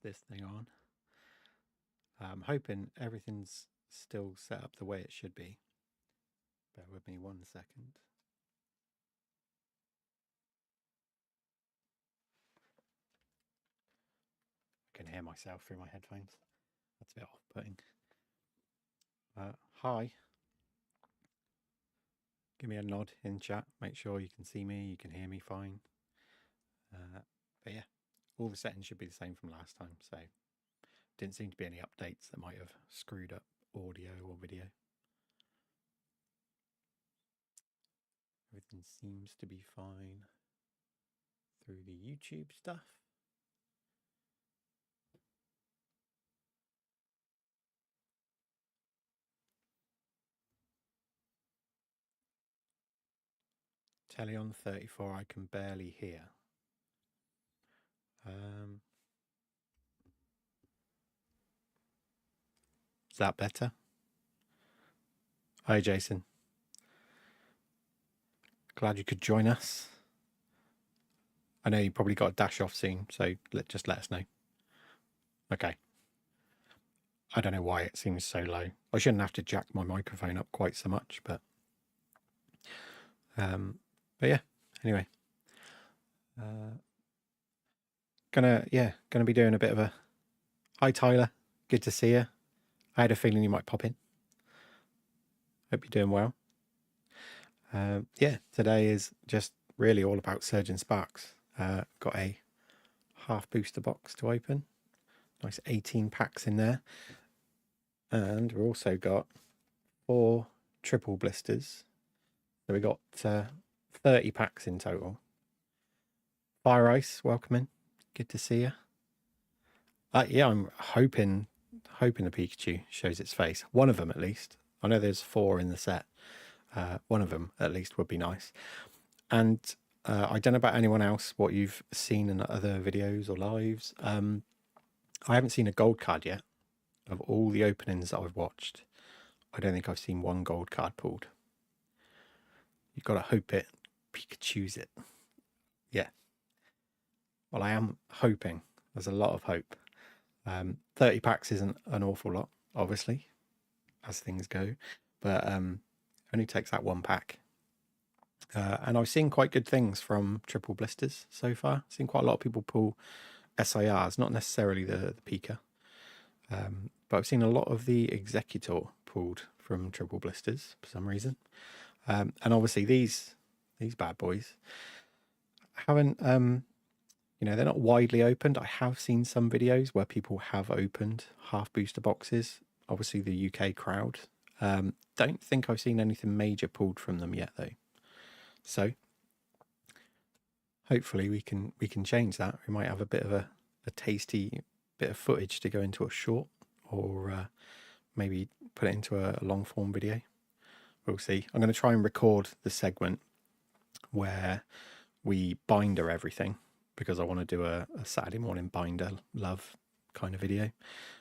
this thing on. I'm hoping everything's still set up the way it should be. Bear with me 1 second. I can hear myself through my headphones. That's a bit off-putting. Hi. Give me a nod in chat. Make sure you can see me, you can hear me fine. But yeah, all the settings should be the same from last time. So didn't seem to be any updates that might have screwed up audio or video. Everything seems to be fine through the YouTube stuff. Telly on 34, I can barely hear. Is that better? Hi, Jason. Glad you could join us. I know you probably got a dash off soon, so just let us know. Okay. I don't know why it seems so low. I shouldn't have to jack my microphone up quite so much, but yeah. Anyway, gonna be doing a bit of a hi, Tyler. Good to see you. I had a feeling you might pop in. Hope you're doing well. Yeah, today is just really all about Surgeon Sparks. Got a half booster box to open. Nice 18 packs in there. And we've also got 4 triple blisters. So we got 30 packs in total. Fire Ice, welcome in. Good to see you. Yeah, I'm hoping the Pikachu shows its face. One of them at least. I know there's 4 in the set. One of them at least would be nice. And I don't know about anyone else, what you've seen in other videos or lives. I haven't seen a gold card yet. Of all the openings that I've watched, I don't think I've seen one gold card pulled. You've got to hope it Pikachu's it. Yeah. Well, I am hoping. There's a lot of hope. 30 packs isn't an awful lot, obviously, as things go. But only takes that 1 pack. And I've seen quite good things from triple blisters so far. I've seen quite a lot of people pull SIRs, not necessarily the Pika. But I've seen a lot of the Executor pulled from triple blisters for some reason. And obviously these bad boys haven't, they're not widely opened. I have seen some videos where people have opened half booster boxes. Obviously the UK crowd. Don't think I've seen anything major pulled from them yet though. So hopefully we can change that. We might have a bit of a tasty bit of footage to go into a short, or maybe put it into a long form video. We'll see. I'm going to try and record the segment where we binder everything, because I want to do a Saturday morning binder love kind of video.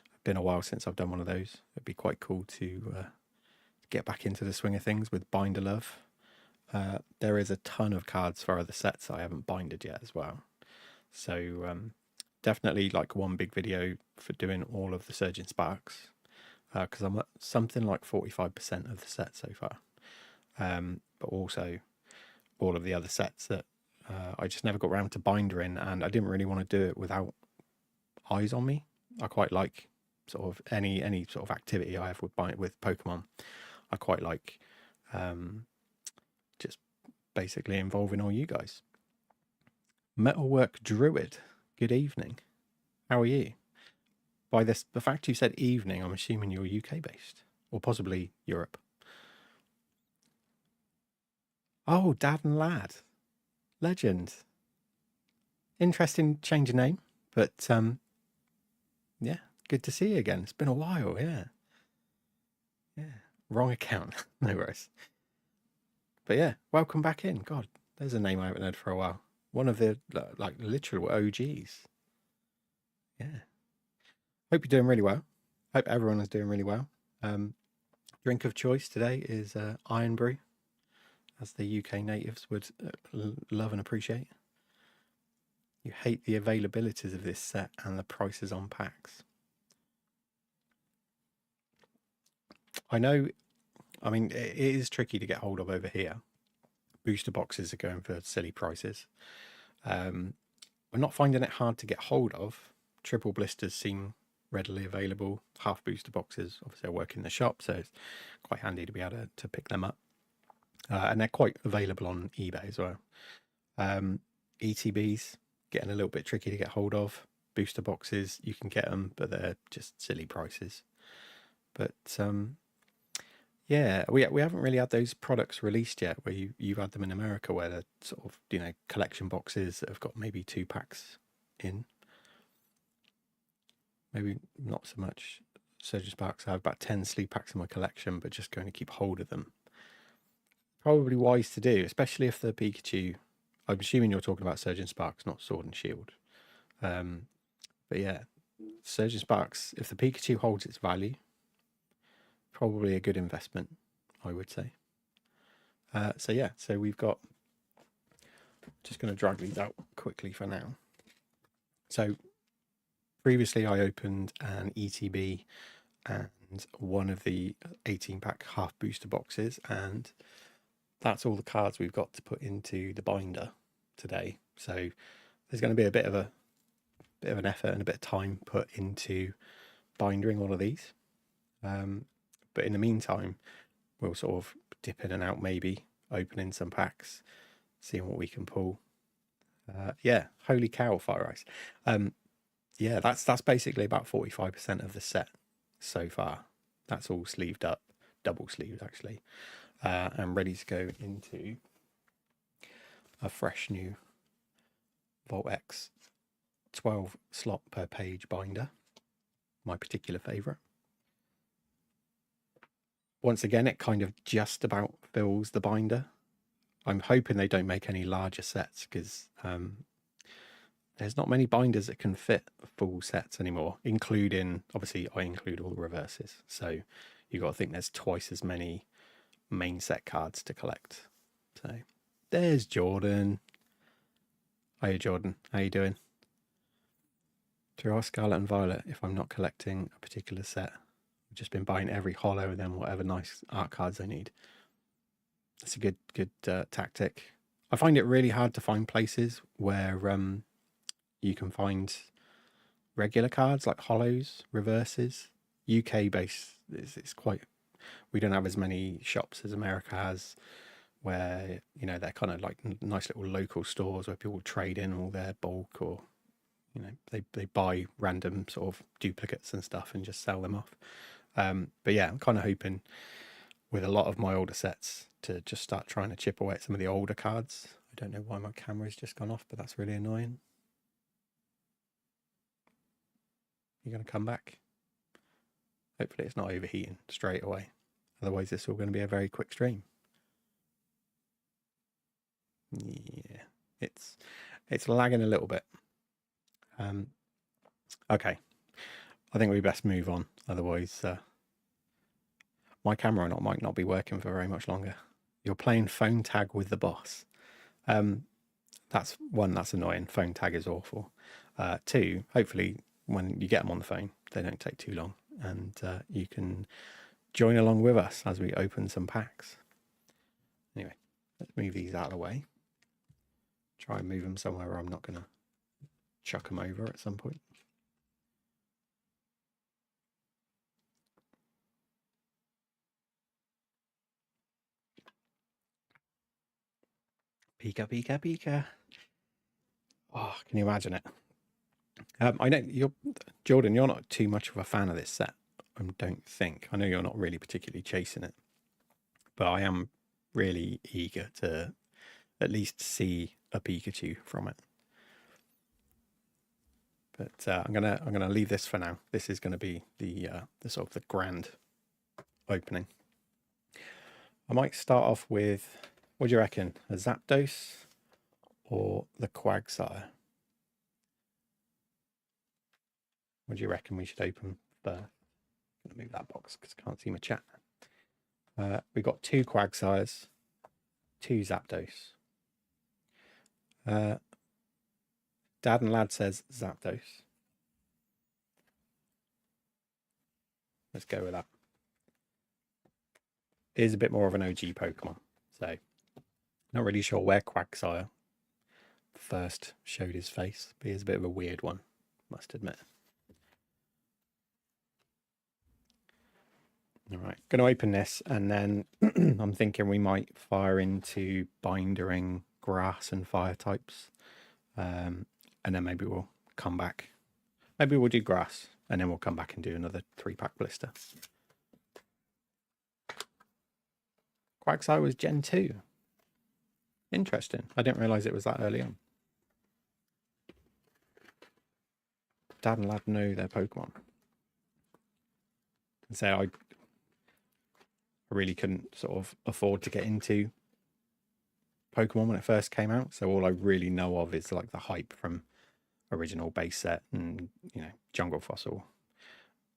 It's been a while since I've done one of those. It'd be quite cool to get back into the swing of things with binder love. There is a ton of cards for other sets I haven't binded yet as well. So definitely like one big video for doing all of the Surgeon Sparks, because I'm at something like 45% of the set so far. But also all of the other sets that I just never got around to bindering, and I didn't really want to do it without eyes on me. I quite like sort of any sort of activity I have with Pokemon. I quite like just basically involving all you guys. Metalwork Druid, good evening. How are you? By the fact you said evening, I'm assuming you're UK based, or possibly Europe. Oh, Dad and Lad. Legend. Interesting change of name, but yeah, good to see you again. It's been a while, yeah. Wrong account. No worries. But yeah, welcome back in. God, there's a name I haven't heard for a while. One of the like literal OGs. Yeah. Hope you're doing really well. Hope everyone is doing really well. Drink of choice today is Iron Brew, as the UK natives would love and appreciate. You hate the availabilities of this set and the prices on packs. I know, I mean, it is tricky to get hold of over here. Booster boxes are going for silly prices. We're not finding it hard to get hold of. Triple blisters seem readily available. Half booster boxes, obviously I work in the shop, so it's quite handy to be able to pick them up. And they're quite available on eBay as well. ETBs, getting a little bit tricky to get hold of. Booster boxes, you can get them, but they're just silly prices. But yeah, we haven't really had those products released yet where you've had them in America where they're sort of, you know, collection boxes that have got maybe 2 packs in. Maybe not so much Surgeon Sparks. I have about 10 sleeve packs in my collection, but just going to keep hold of them. Probably wise to do, especially if the Pikachu, I'm assuming you're talking about Surgeon Sparks, not Sword and Shield. But yeah, Surgeon Sparks, if the Pikachu holds its value, probably a good investment, I would say. So yeah, so we've got, just going to drag these out quickly for now. So previously I opened an ETB and one of the 18-pack half booster boxes, and that's all the cards we've got to put into the binder today. So there's going to be a bit of an effort and a bit of time put into bindering all of these. But in the meantime, we'll sort of dip in and out, maybe opening some packs, seeing what we can pull. Yeah, holy cow, Fire Ice. Yeah, that's basically about 45% of the set so far. That's all sleeved up, double sleeved actually, and ready to go into a fresh new Volt X 12 slot per page binder, my particular favourite. Once again, it kind of just about fills the binder. I'm hoping they don't make any larger sets because there's not many binders that can fit full sets anymore, including, obviously I include all the reverses. So you've got to think there's twice as many main set cards to collect. So there's Jordan. Hiya Jordan, how you doing? Through our Scarlet and Violet, if I'm not collecting a particular set, I've just been buying every holo and then whatever nice art cards I need. That's a good tactic. I find it really hard to find places where you can find regular cards like holos, reverses. UK based, it's quite, we don't have as many shops as America has, where, you know, they're kind of like nice little local stores where people trade in all their bulk, or, you know, they buy random sort of duplicates and stuff and just sell them off. But yeah, I'm kind of hoping with a lot of my older sets to just start trying to chip away at some of the older cards. I don't know why my camera's just gone off, but that's really annoying. You're going to come back? Hopefully it's not overheating straight away. Otherwise it's all going to be a very quick stream. Yeah, it's lagging a little bit. Okay, I think we best move on. Otherwise, my camera might not be working for very much longer. You're playing phone tag with the boss. That's one, that's annoying. Phone tag is awful. Two, hopefully when you get them on the phone, they don't take too long, and you can join along with us as we open some packs. Anyway, let's move these out of the way. Try and move them somewhere where I'm not going to chuck them over at some point. Pika, Pika, Pika. Oh, can you imagine it? I know Jordan, you're not too much of a fan of this set, I don't think. I know you're not really particularly chasing it, but I am really eager to at least see a Pikachu from it. But I'm gonna leave this for now. This is gonna be the sort of the grand opening. I might start off with, what do you reckon, a Zapdos or the Quagsire? What do you reckon we should open first? I'm gonna move that box because I can't see my chat. We've got 2 Quagsires, 2 Zapdos. Dad and Lad says Zapdos. Let's go with that. It is a bit more of an OG Pokemon, so not really sure where Quagsire first showed his face, but he is a bit of a weird one, must admit. All right, going to open this, and then I'm thinking we might fire into bindering grass and fire types, and then maybe we'll come back. Maybe we'll do grass, and then we'll come back and do another 3-pack blister. Quagsire was Gen 2. Interesting. I didn't realise it was that early on. Dad and Lad know their Pokemon. And so I really couldn't sort of afford to get into Pokemon when it first came out. So all I really know of is like the hype from original base set and, you know, Jungle Fossil.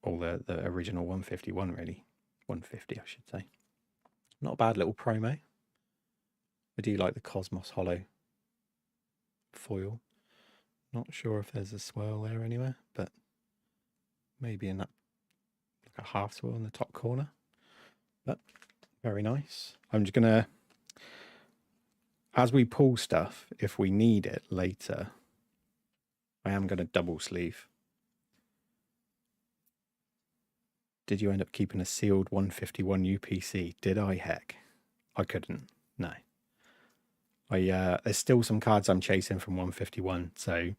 All the original 151 really. 150 I should say. Not a bad little promo. I do like the Cosmos Hollow foil. Not sure if there's a swirl there anywhere, but maybe in that like a half swirl in the top corner. But very nice. I'm just gonna, as we pull stuff, if we need it later, I am gonna double sleeve. Did you end up keeping a sealed 151 UPC? Did I? Heck, I couldn't. No. There's still some cards I'm chasing from 151, so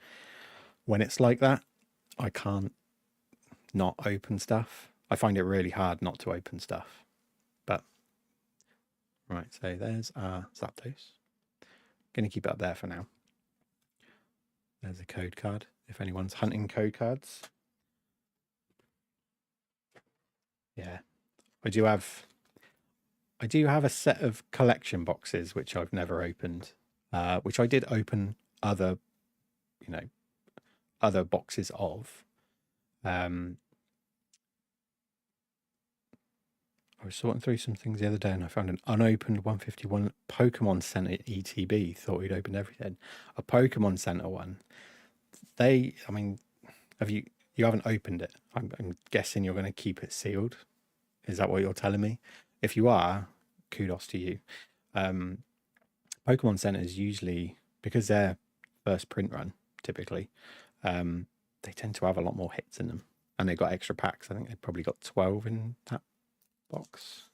when it's like that, I can't not open stuff. I find it really hard not to open stuff. But right, so there's our Zapdos. Gonna keep it up there for now. There's a code card if anyone's hunting code cards. Yeah, I do have a set of collection boxes which I've never opened, which I did open other boxes of. I was sorting through some things the other day and I found an unopened 151 Pokemon Center ETB. Thought we'd opened everything. A Pokemon Center one. You haven't opened it. I'm guessing you're going to keep it sealed. Is that what you're telling me? If you are, kudos to you. Pokemon Centers usually, because they're first print run, typically, they tend to have a lot more hits in them. And they've got extra packs. I think they've probably got 12 in that box.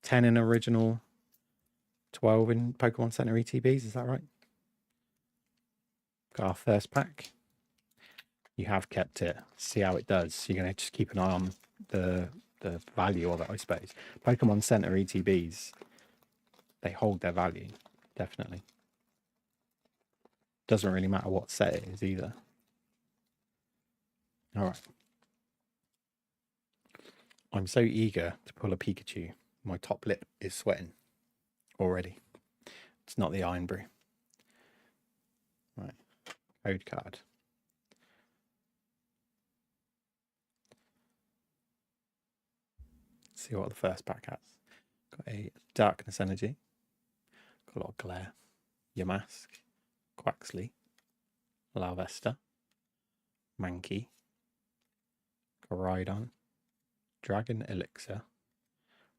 10 in original, 12 in Pokemon Center ETBs. Is that right? Got our first pack. You have kept it. See how it does. You're going to just keep an eye on the value of it, I suppose. Pokemon Center ETBs, they hold their value, definitely. Doesn't really matter what set it is either. All right. I'm so eager to pull a Pikachu. My top lip is sweating already. It's not the Iron Brew. Right. Code card. Let's see what the first pack has. Got a Darkness Energy. Got a lot of Glare. Yamask. Quaxley. Larvesta. Mankey. Koraidon. Dragon Elixir.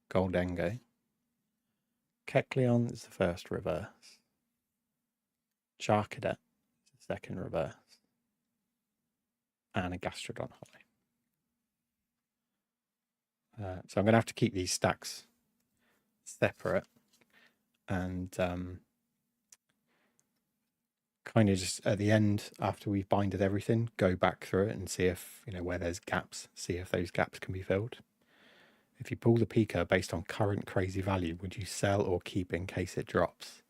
Goldengo. Kecleon is the first reverse. Charcadet is the second reverse. And a Gastrodon Hollow. So I'm going to have to keep these stacks separate and kind of just at the end, after we've binded everything, go back through it and see if, where there's gaps, see if those gaps can be filled. If you pull the Pika based on current crazy value, would you sell or keep in case it drops?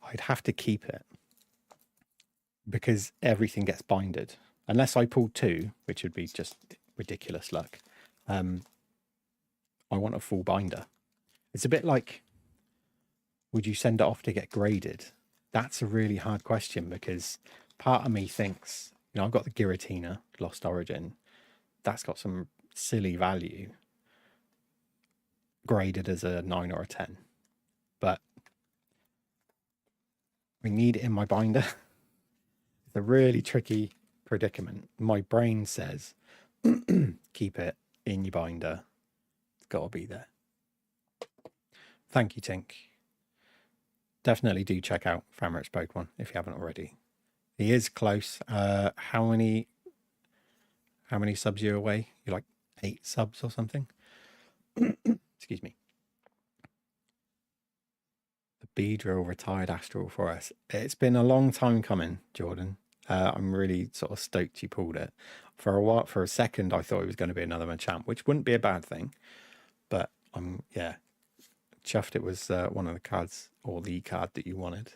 I'd have to keep it because everything gets binded. Unless I pull 2, which would be just ridiculous luck. I want a full binder. It's a bit like, would you send it off to get graded? That's a really hard question because part of me thinks, I've got the Giratina, Lost Origin. That's got some silly value graded as a 9 or a 10. But I need it in my binder. It's a really tricky predicament. My brain says keep it in your binder. It's got to be there. Thank you, Tink. Definitely do check out Famrich Pokemon if you haven't already. He is close. How many subs you're away? You're like 8 subs or something. Excuse me. The Beedrill retired Astral for us. It's been a long time coming, Jordan. I'm really sort of stoked you pulled it. For a while, for a second, I thought it was going to be another Machamp, which wouldn't be a bad thing. But I'm chuffed it was one of the cards, or the card that you wanted.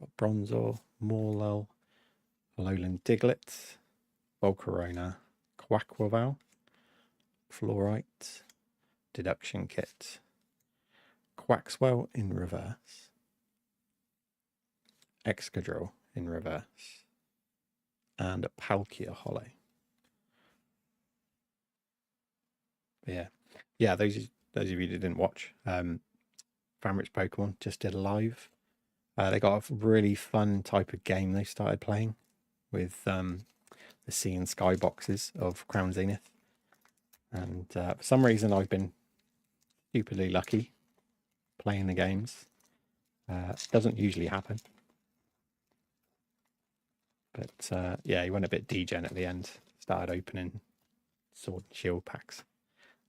Got Bronzor, Morlul, Alolan Diglett, Volcarona, Quaquaval, Fluorite, Deduction Kit, Quaxwell in reverse, Excadrill in reverse, and Palkia Hollow. But yeah, those of you that didn't watch, Famrich Pokemon just did a live. They got a really fun type of game they started playing with the Sea and Sky boxes of Crown Zenith. And for some reason, I've been stupidly lucky playing the games. Doesn't usually happen. But yeah, he went a bit degen at the end. Started opening Sword and Shield packs.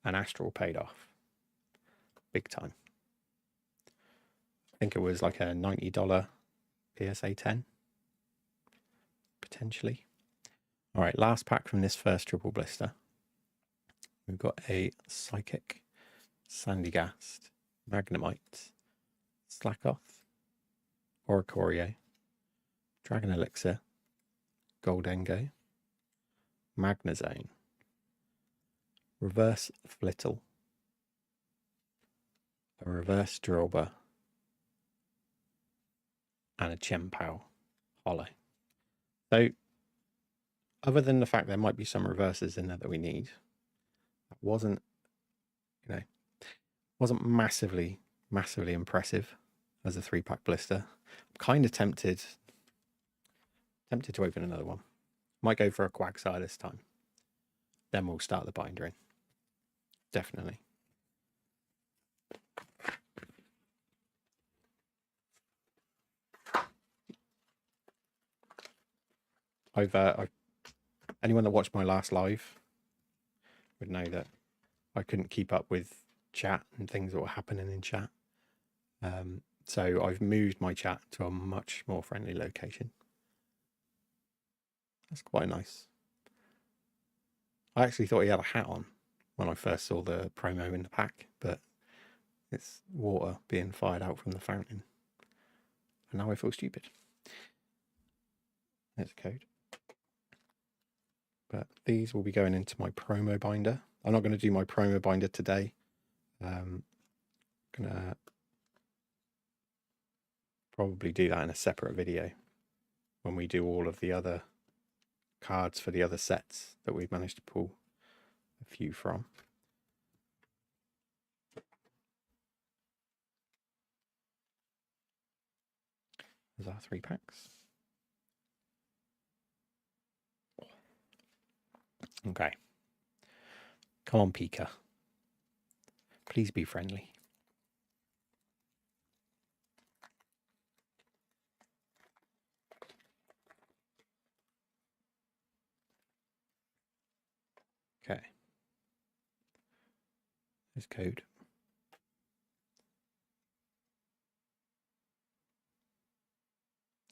And Astral paid off. Big time. I think it was like a $90 PSA 10. Potentially. All right, last pack from this first triple blister. We've got a Psychic, Sandygast, Magnemite, Slackoth, Oricorio, Dragon Elixir, Goldengo, Magnezone, Reverse Flittle, a Reverse Drilbur, and a Chien-Pao Hollow. So, other than the fact there might be some reverses in there that we need, that wasn't massively impressive as a 3-pack blister. I'm kind of tempted to open another one. Might go for a Quagsire this time. Then we'll start the binder in. Definitely. I've anyone that watched my last live would know that I couldn't keep up with chat and things that were happening in chat. So I've moved my chat to a much more friendly location. That's quite nice. I actually thought he had a hat on when I first saw the promo in the pack, but it's water being fired out from the fountain. And now I feel stupid. There's a code. But these will be going into my promo binder. I'm not going to do my promo binder today. I'm going to probably do that in a separate video when we do all of the other cards for the other sets that we've managed to pull a few from. There's our 3 packs. Okay. Come on, Pika. Please be friendly. Okay. There's code.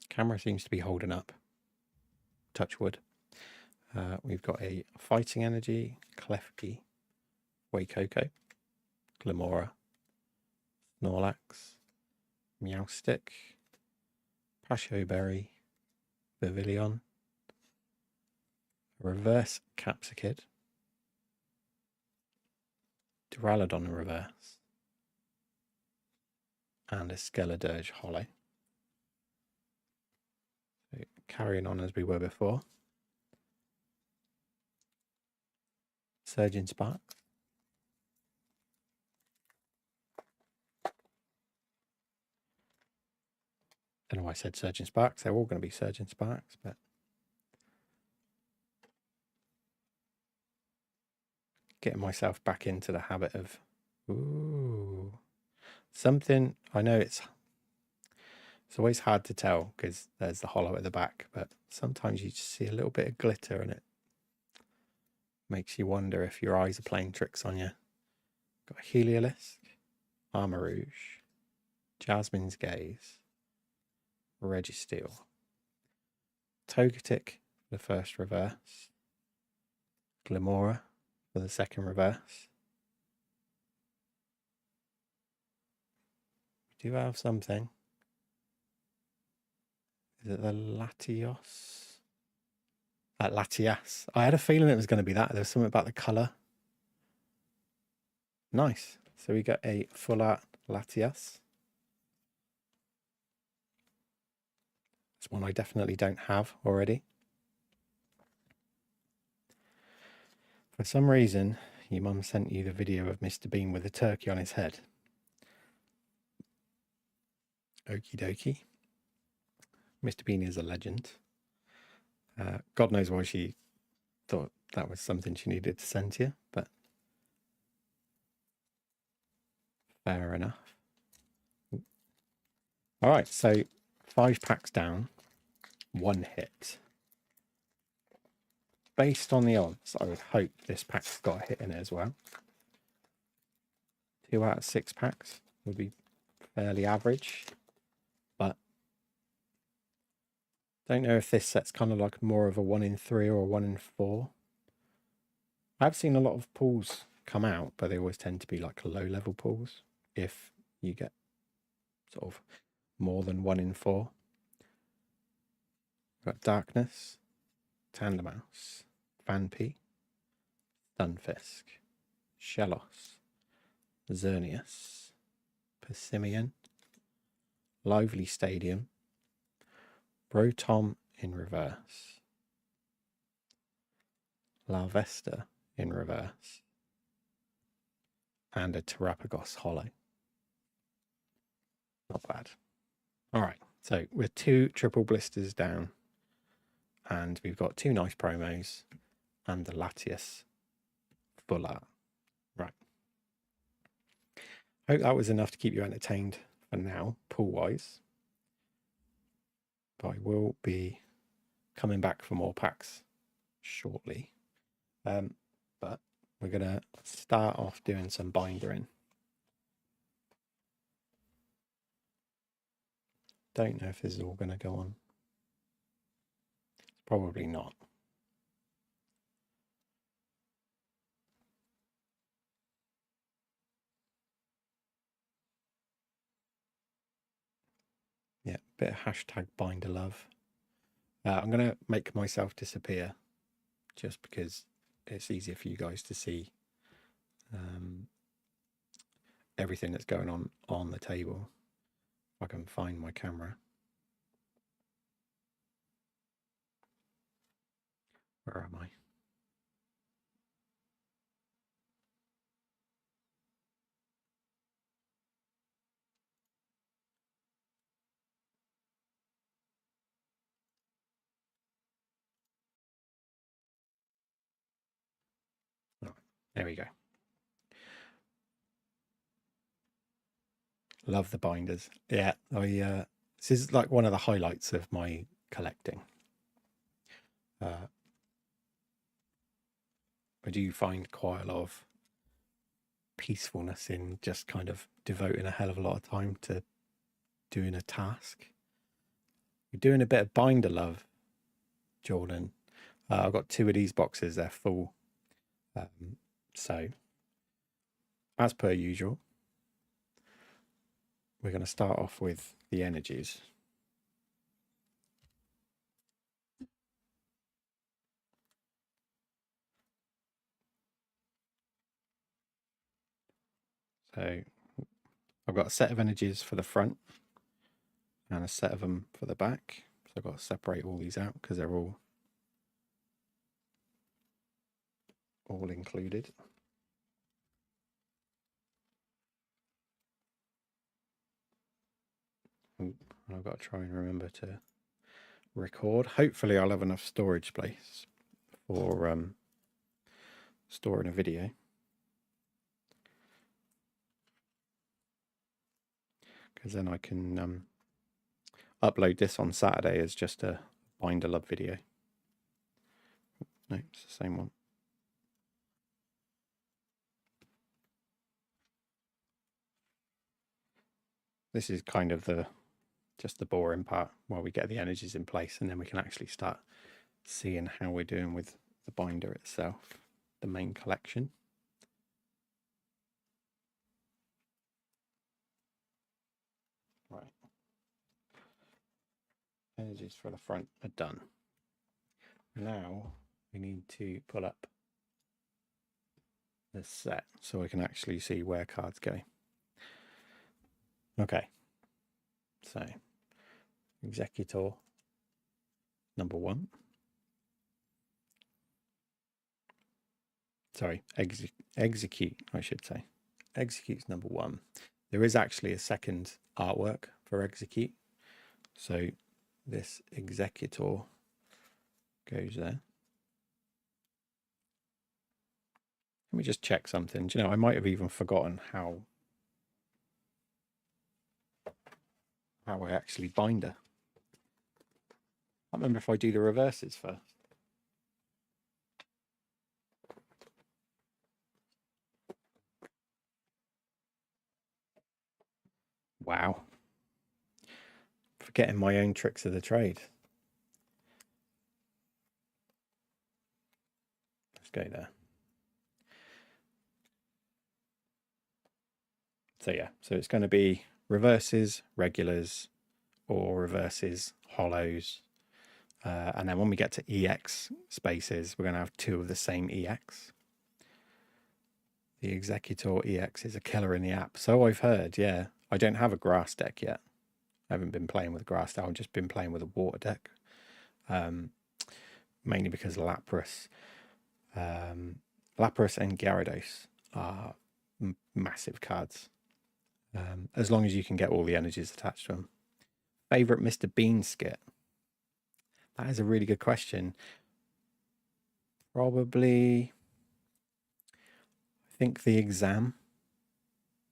Camera seems to be holding up. Touch wood. We've got a Fighting Energy, Klefki, Waikoko, Glimora, Snorlax, Meowstic, Pasho Berry, Pavilion, Reverse Capsicid, Duraludon in reverse, and a Skeledirge Hollow. So carrying on as we were before. Surging Spark. don't know why I said Surging Sparks. They're all going to be Surging Sparks, but getting myself back into the habit of something. I know it's always hard to tell because there's the hollow at the back, but sometimes you just see a little bit of glitter and it makes you wonder if your eyes are playing tricks on you. Got Heliolisk, Armarouge, Jasmine's Gaze, Registeel, Togetic for the first reverse, Glimora for the second reverse. We do have something. Is it the Latios? Latias. I had a feeling it was going to be that. There was something about the colour. Nice. So we got a full art Latias. It's one I definitely don't have already. For some reason, your mum sent you the video of Mr. Bean with a turkey on his head. Okie dokie. Mr. Bean is a legend. God knows why she thought that was something she needed to send to you, but fair enough. All right, so 5 packs down, 1 hit. Based on the odds, I would hope this pack's got a hit in it as well. 2 out of 6 packs would be fairly average, but don't know if this set's kind of like more of a 1 in 3 or a 1 in 4. I've seen a lot of pulls come out, but they always tend to be like low level pulls if you get sort of more than 1 in 4. We've got Darkness, Tandemaus, Vanpy, Stunfisk, Shellos, Xerneas, Persimmon, Lively Stadium, Rotom in reverse, Larvesta in reverse, and a Terrapagos Hollow. Not bad. All right, so we're 2 triple blisters down, and we've got 2 nice promos and the Latias full art. Right. Hope that was enough to keep you entertained for now, pool-wise. But I will be coming back for more packs shortly. But we're going to start off doing some bindering. Don't know if this is all going to go on. Probably not. Yeah, bit of hashtag binder love. I'm going to make myself disappear just because it's easier for you guys to see everything that's going on the table. If I can find my camera. Where am I? Right, there we go. Love the binders. Yeah, this is like one of the highlights of my collecting. I do find quite a lot of peacefulness in just kind of devoting a hell of a lot of time to doing a task. You're doing a bit of binder love, Jordan. I've got 2 of these boxes, they're full. So, as per usual, we're going to start off with the energies. So, I've got a set of energies for the front and a set of them for the back. So I've got to separate all these out because they're all included. Ooh, And I've got to try and remember to record. Hopefully I'll have enough storage space for storing a video. Because then I can upload this on Saturday as just a Binder Love video. No, it's the same one. This is kind of just the boring part while we get the energies in place, and then we can actually start seeing how we're doing with the binder itself, the main collection. Right. Energies for the front are done. Now we need to pull up the set so we can actually see where cards go. Okay, so Executor number 1. Sorry, execute, I should say. Execute's number 1. There is actually a second artwork for execute. So this Executor goes there. Let me just check something. Do you know, I might have even forgotten how I actually binder. I can't remember if I do the reverses first. Wow. Forgetting my own tricks of the trade. Let's go there. So yeah, so it's going to be reverses, regulars, or reverses, hollows. And then when we get to EX spaces, we're going to have 2 of the same EX. The Executor EX is a killer in the app. So I've heard, yeah. I don't have a grass deck yet. I haven't been playing with a grass deck. I've just been playing with a water deck. Mainly because Lapras. Lapras and Gyarados are massive cards. As long as you can get all the energies attached to them. Favorite Mr. Bean skit? That is a really good question. Probably, I think the exam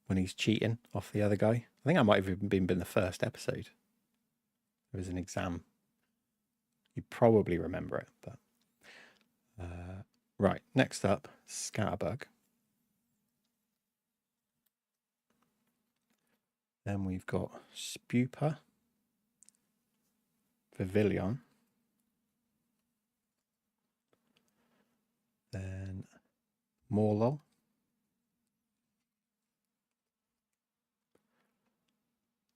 when he's cheating off the other guy. I think that might have even been the first episode. There was an exam. You probably remember it, but right. Next up, Scatterbug. Then we've got Spupa, Pavilion, then Morlul,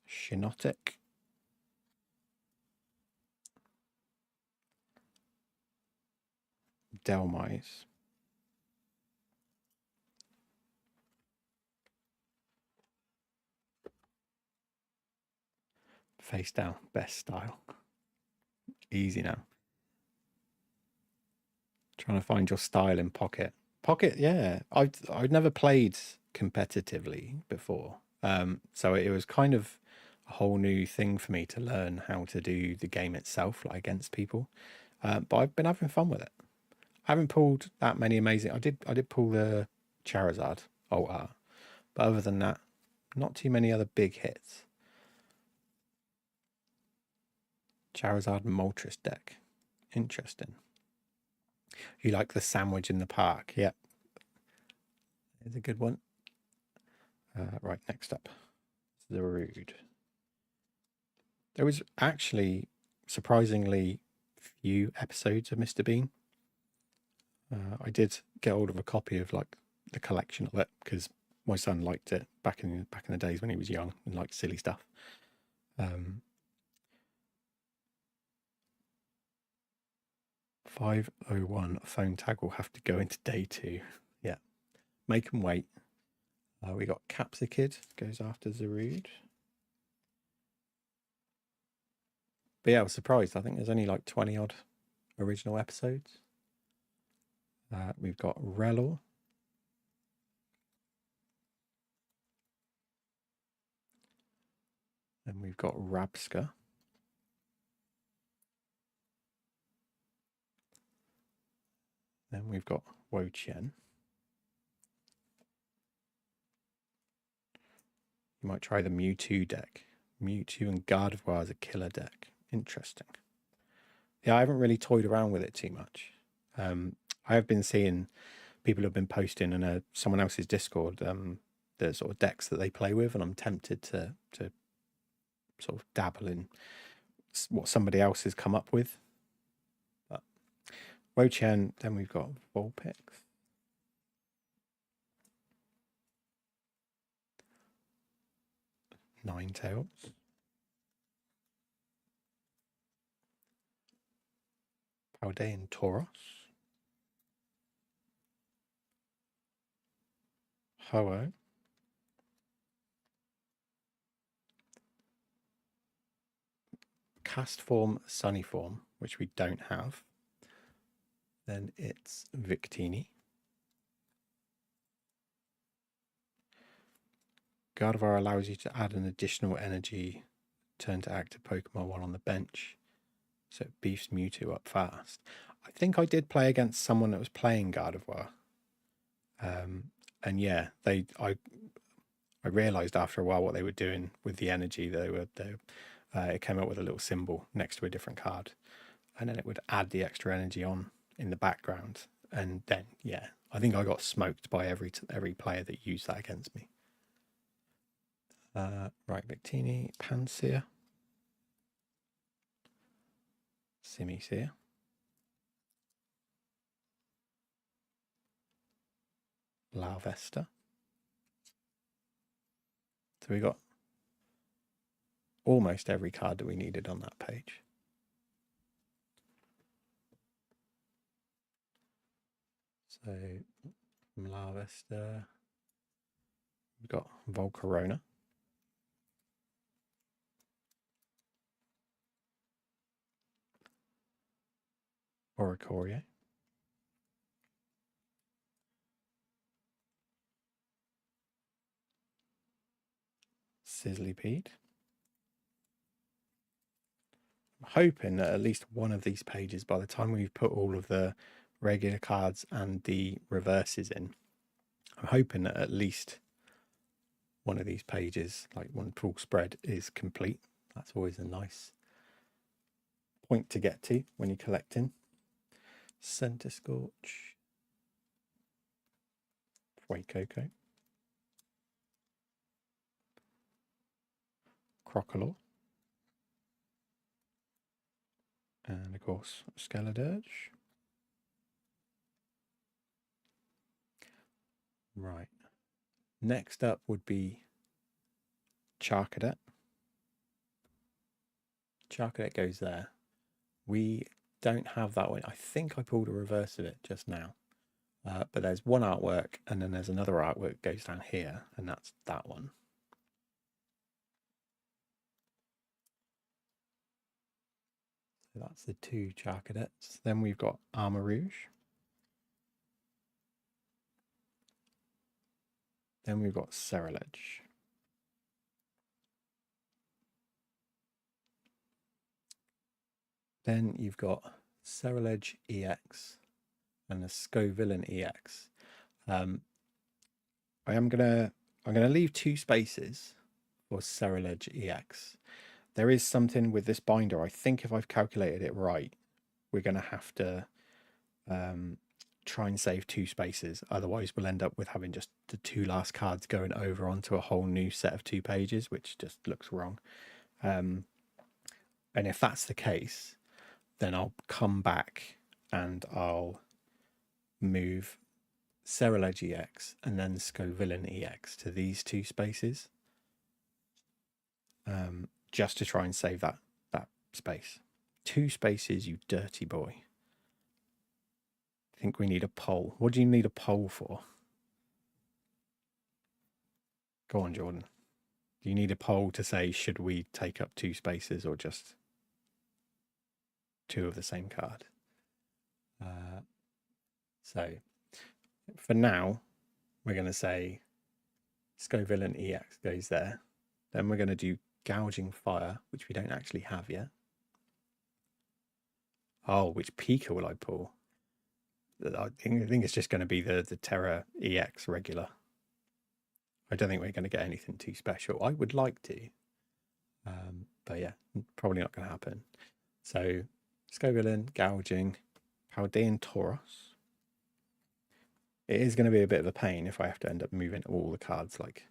Shinotic, Delmise, face down, best style. Easy now. Trying to find your style in Pocket. Pocket, yeah. I'd never played competitively before. So it was kind of a whole new thing for me to learn how to do the game itself, like against people. But I've been having fun with it. I haven't pulled that many amazing. I did pull the Charizard Alt Art, but other than that, not too many other big hits. Charizard Moltres deck. Interesting. You like the sandwich in the park? Yep. It's a good one. Right, next up. The Rude. There was actually surprisingly few episodes of Mr. Bean. I did get hold of a copy of like the collection of it because my son liked it back in the days when he was young and liked silly stuff. 501 phone tag will have to go into day 2. Yeah, make them wait. We got Capsicid goes after Zarude. But yeah, I was surprised. I think there's only like 20 odd original episodes. We've got Relor. Then we've got Rabska. Then we've got Wo-Chien. You might try the Mewtwo deck. Mewtwo and Gardevoir is a killer deck. Interesting. Yeah, I haven't really toyed around with it too much. I have been seeing people have been posting in someone else's Discord the sort of decks that they play with, and I'm tempted to sort of dabble in what somebody else has come up with. But Wo-Chien, then we've got Vulpix. Ninetales. Paldean Tauros. Ho-Oh. Cast form, Sunny form, which we don't have. Then it's Victini. Gardevoir allows you to add an additional energy turn to active Pokemon while on the bench, so it beefs Mewtwo up fast. I think I did play against someone that was playing Gardevoir, and yeah, I realised after a while what they were doing with the energy. It came up with a little symbol next to a different card, and then it would add the extra energy on in the background. And then, yeah, I think I got smoked by every player that used that against me. Right, Victini, Pansear, Simisear, Larvesta. So we got almost every card that we needed on that page. So from Larvesta, we've got Volcarona, Oricorio, Sizzlipede. I'm hoping that at least one of these pages, by the time we've put all of the regular cards and the reverses in, I'm hoping that at least one of these pages, like one full spread, is complete. That's always a nice point to get to when you're collecting. Center Scorch, Fuecoco, Crocodile, and of course Skeledirge. Right. Next up would be Charcadet. Charcadet goes there. We don't have that one. I think I pulled a reverse of it just now. But there's one artwork, and then there's another artwork that goes down here, and that's that one. So that's the two Charcadets. Then we've got Armarouge. Then we've got Cerulege. Then you've got Cerulege EX and the Scovillain EX. I'm gonna leave 2 spaces for Cerulege EX. There is something with this binder. I think if I've calculated it right, we're gonna have to try and save 2 spaces. Otherwise, we'll end up with having just the 2 last cards going over onto a whole new set of 2 pages, which just looks wrong. And if that's the case, then I'll come back and I'll move Cerulege EX and then Scovillain EX to these 2 spaces, just to try and save that space. 2 spaces, you dirty boy. I think we need a poll. What do you need a poll for? Go on, Jordan. Do you need a poll to say, should we take up 2 spaces or just 2 of the same card? So for now, we're going to say Scovillain EX goes there. Then we're going to do Gouging Fire, which we don't actually have yet. Oh, which Pika will I pull? I think it's just going to be the Terra EX regular. I don't think we're going to get anything too special. I would like to. But yeah, probably not going to happen. So, Scovillain, Gouging, Paldean Tauros. It is going to be a bit of a pain if I have to end up moving all the cards like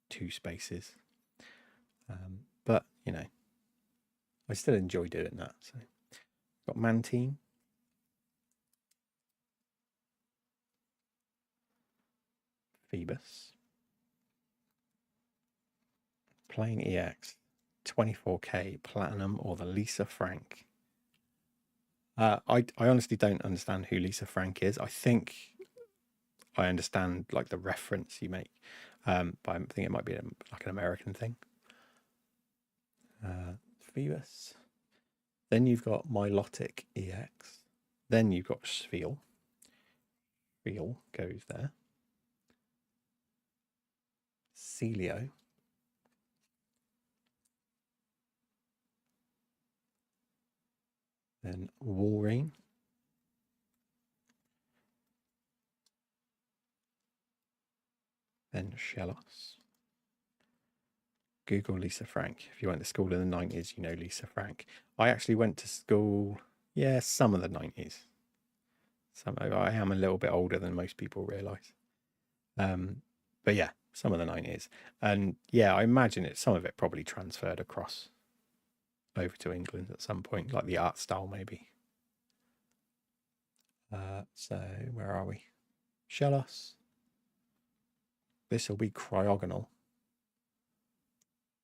2 spaces. But, you know, I still enjoy doing that. So, got Mantine. Phoebus. Playing EX. 24k Platinum or the Lisa Frank. I honestly don't understand who Lisa Frank is. I think I understand like the reference you make, but I think it might be like an American thing. Phoebus. Then you've got Milotic EX. Then you've got Spheal. Spheal goes there. Celio. Then Walrein. Then Shellos. Google Lisa Frank. If you went to school in the 90s, you know Lisa Frank. I actually went to school, yeah, some of the 90s. I am a little bit older than most people realise. But yeah, some of the 90s. And yeah, I imagine some of it probably transferred across over to England at some point, like the art style maybe. So where are we? Shellos. This will be Cryogonal.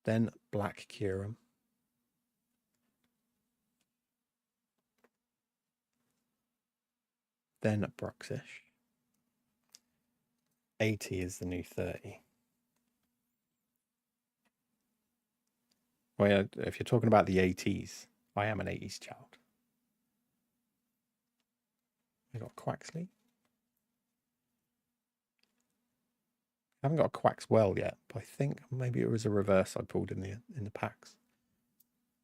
Then Black Kyurem. Then Bruxish. 80 is the new 30. Well, if you're talking about the 80s, I am an 80s child. I got Quaxley. I haven't got a Quaxwell yet, but I think maybe it was a reverse I pulled in the packs.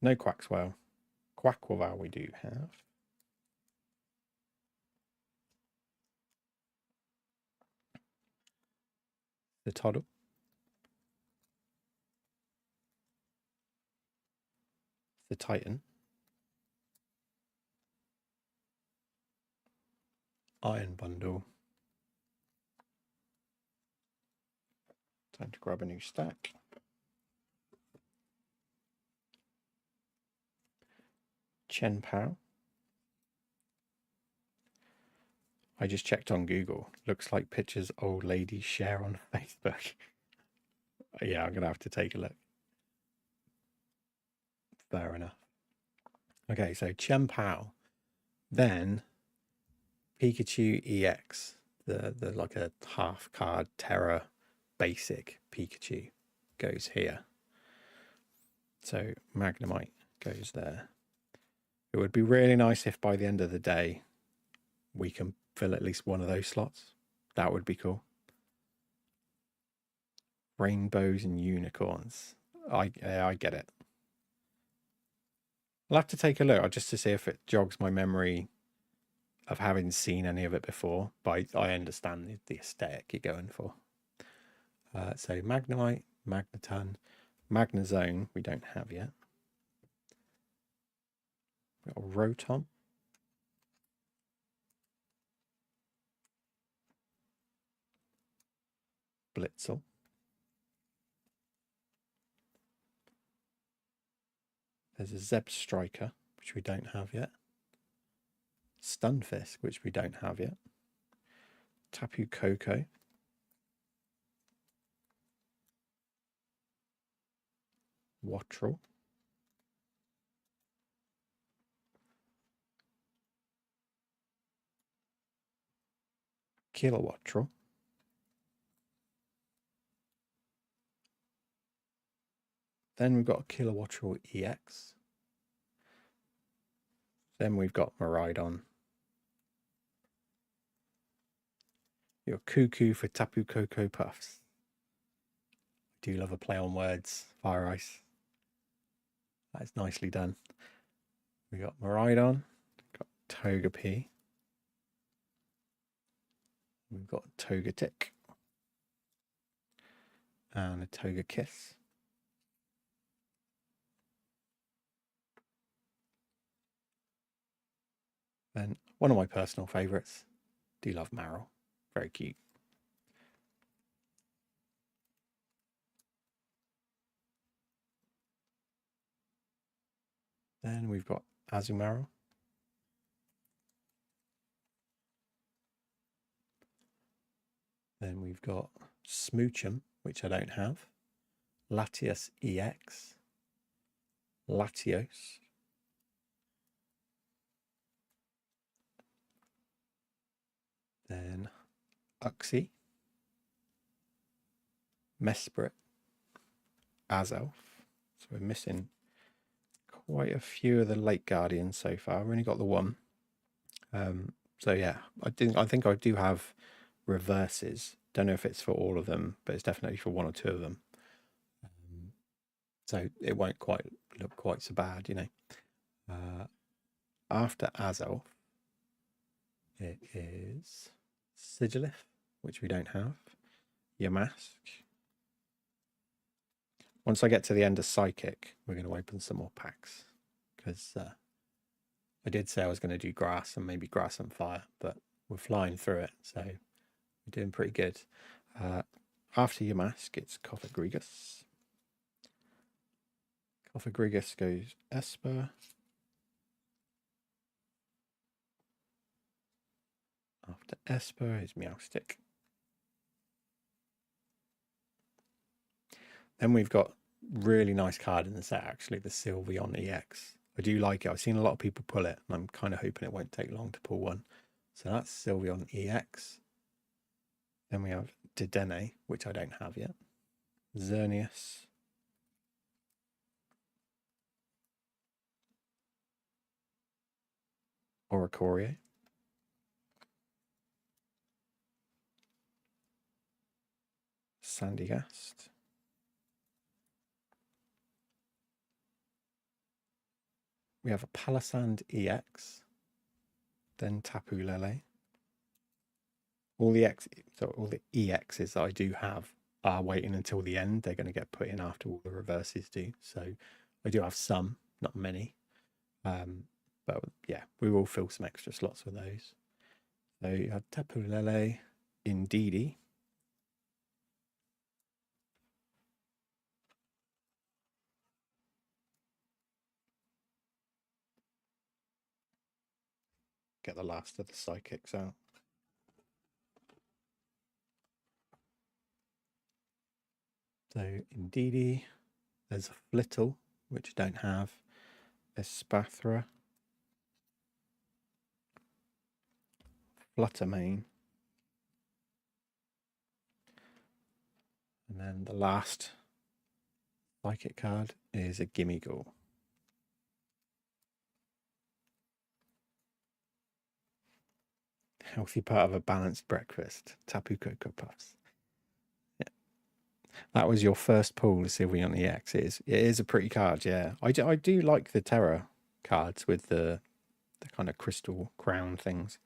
No Quaxwell. Quackwaval we do have. The Toddle. The Titan. Iron Bundle. Time to grab a new stack. Chen Pao. I just checked on Google. Looks like pictures old ladies share on Facebook. Yeah, I'm going to have to take a look. Fair enough. Okay, so Chen Pao. Then Pikachu EX. The like a half card Terra basic Pikachu goes here. So Magnemite goes there. It would be really nice if by the end of the day we can fill at least one of those slots. That would be cool. Rainbows and unicorns. I get it. I'll have to take a look just to see if it jogs my memory of having seen any of it before. But I understand the aesthetic you're going for. So Magnemite, Magneton, Magnezone we don't have yet. We've got Rotom. Blitzel. There's a Zeb Striker, which we don't have yet. Stunfisk, which we don't have yet. Tapu Koko. Wattrel. Kilowattrel. Then we've got Kilowattrel EX. Then we've got Miraidon. Your Cuckoo for Tapu Koko Puffs. I do love a play on words, Fire Ice. That's nicely done. We got Miraidon, got Togepi, we've got Togetic, and a Togekiss. And one of my personal favourites, do love Marill, very cute. Then we've got Azumarill. Then we've got Smoochum, which I don't have. Latios EX. Latios. Then Uxie. Mesprit. Azelf. So we're missing quite a few of the late Guardians so far. I've only got the one. So yeah, I think I do have reverses. Don't know if it's for all of them, but it's definitely for one or two of them. So it won't quite look quite so bad, you know. After Azelf, it is Sigilif, which we don't have. Yamask. Once I get to the end of Psychic, we're going to open some more packs, because I did say I was going to do Grass and maybe Grass and Fire, but we're flying through it, so we're doing pretty good. After Yamask, it's Cofagrigus. Cofagrigus goes Esper. After Esper is Meowstic. Then we've got really nice card in the set, actually, the Sylveon EX. I do like it. I've seen a lot of people pull it, and I'm kind of hoping it won't take long to pull one. So that's Sylveon EX. Then we have Dedenne, which I don't have yet. Xerneas. Oricorio. Sandygast. We have a Palisand EX. Then Tapu Lele. All the EXs that I do have are waiting until the end. They're going to get put in after all the reverses do. So I do have some, not many. But yeah, we will fill some extra slots with those. So you have Tapu Lele, Indeedee. Get the last of the psychics out. So Indeedee, there's a Flittle, which I don't have. There's Spathra, Fluttermane, and then the last psychic card is a Gimmighoul. Healthy part of a balanced breakfast. Tapu Cocoa Puffs. Yeah. That was your first pull to Sylveon EX. It is a pretty card, yeah. I do like the Terra cards with the kind of crystal crown things.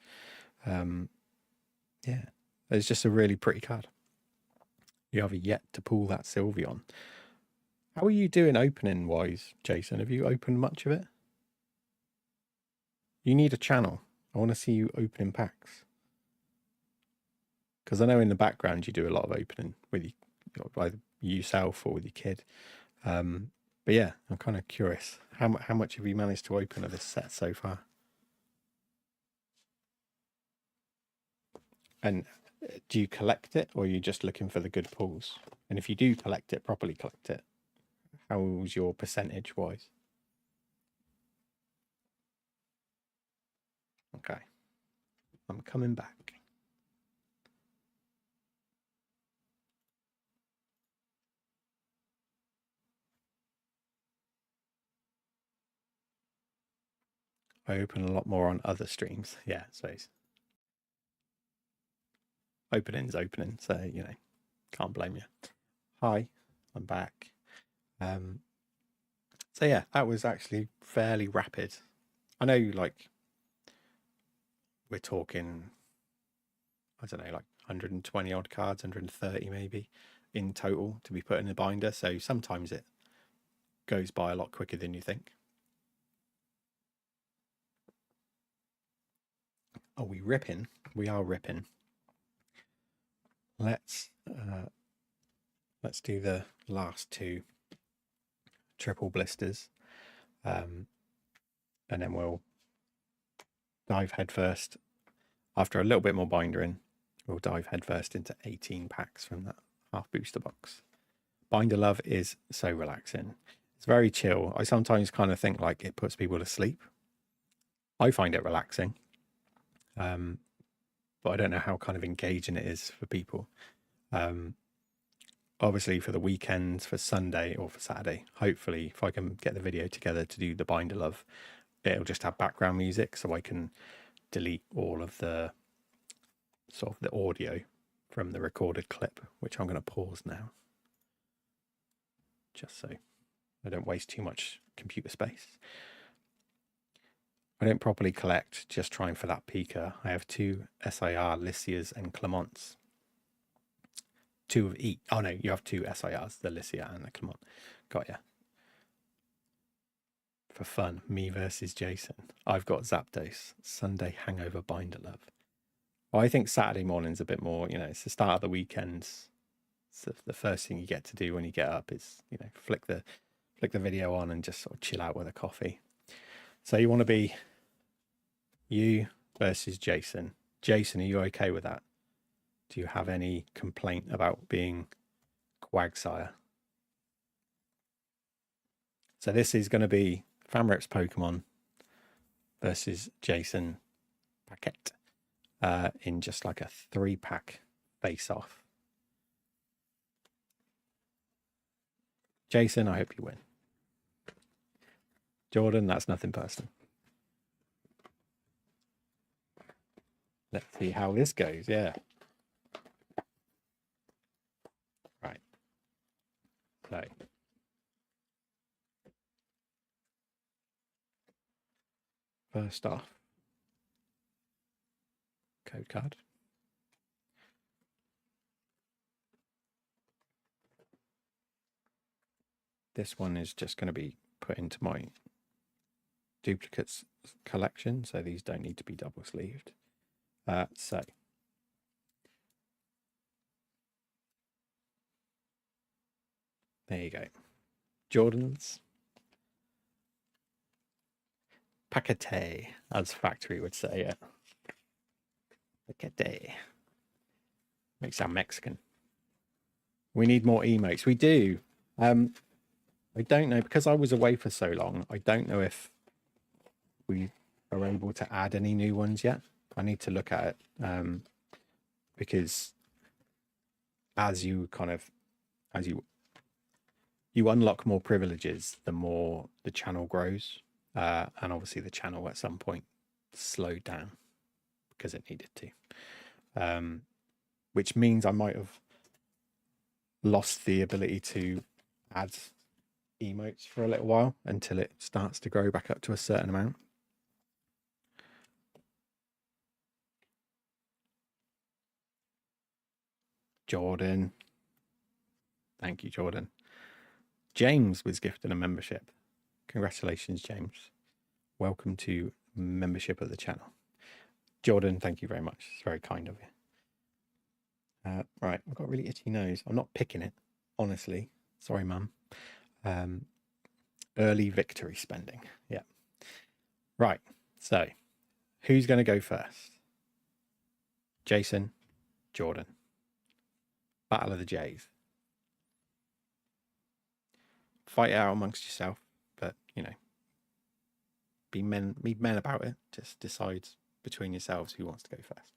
Yeah, it's just a really pretty card. You have yet to pull that Sylveon. How are you doing opening wise, Jason? Have you opened much of it? You need a channel. I want to see you opening packs. Because I know in the background you do a lot of opening with either yourself or with your kid. But yeah, I'm kind of curious. How much have you managed to open of this set so far? And do you collect it, or are you just looking for the good pulls? And if you do collect it, properly collect it, how's your percentage wise? Okay, I'm coming back. I open a lot more on other streams. Yeah, so opening's opening, so you know, can't blame you. Hi, I'm back. So So yeah, that was actually fairly rapid. I know, like, we're talking, I don't know, like 120 odd cards, 130 maybe in total to be put in a binder. So sometimes it goes by a lot quicker than you think. Are we ripping? We are ripping. Let's do the last two triple blisters, and then we'll dive headfirst. After a little bit more bindering, we'll dive headfirst into 18 packs from that half booster box. Binder Love is so relaxing. It's very chill. I sometimes kind of think like it puts people to sleep. I find it relaxing, but I don't know how kind of engaging it is for people. Obviously for the weekends, for Sunday or for Saturday, hopefully if I can get the video together to do the Binder Love, it'll just have background music so I can delete all of the sort of the audio from the recorded clip, which I'm going to pause now just so I don't waste too much computer space. I don't properly collect, just trying for that Pika. I have 2 SIR, Lycias and Clements. 2 of each. Oh no, you have 2 SIRs, the Lycia and the Clement. Got ya. For fun, me versus Jason. I've got Zapdos, Sunday Hangover Binder Love. Well, I think Saturday morning's a bit more, it's the start of the weekends. So the first thing you get to do when you get up is, flick the video on and just sort of chill out with a coffee. So you want to be you versus Jason. Jason, are you okay with that? Do you have any complaint about being Quagsire? So this is going to be Famrip's Pokemon versus Jason Paquette in just like a 3-pack face-off. Jason, I hope you win. Jordan, that's nothing personal. Let's see how this goes. Yeah. Right. So. First off, code card. This one is just going to be put into my duplicates collection, so these don't need to be double sleeved. So there you go. Jordan's Paquete, as Factory would say it. Paquete. Makes sound Mexican. We need more emotes. We do. I don't know, because I was away for so long, I don't know if we are able to add any new ones yet. I need to look at it, because as you unlock more privileges, the more the channel grows, and obviously the channel at some point slowed down because it needed to, which means I might have lost the ability to add emotes for a little while until it starts to grow back up to a certain amount. Jordan. Thank you, Jordan. James was gifted a membership. Congratulations, James. Welcome to membership of the channel. Jordan, thank you very much. It's very kind of you. Right, I've got a really itchy nose. I'm not picking it, honestly. Sorry, Mum. Early victory spending. Yeah. Right, so who's going to go first? Jason, Jordan. Battle of the Jays. Fight it out amongst yourself, but, be men about it. Just decide between yourselves who wants to go first.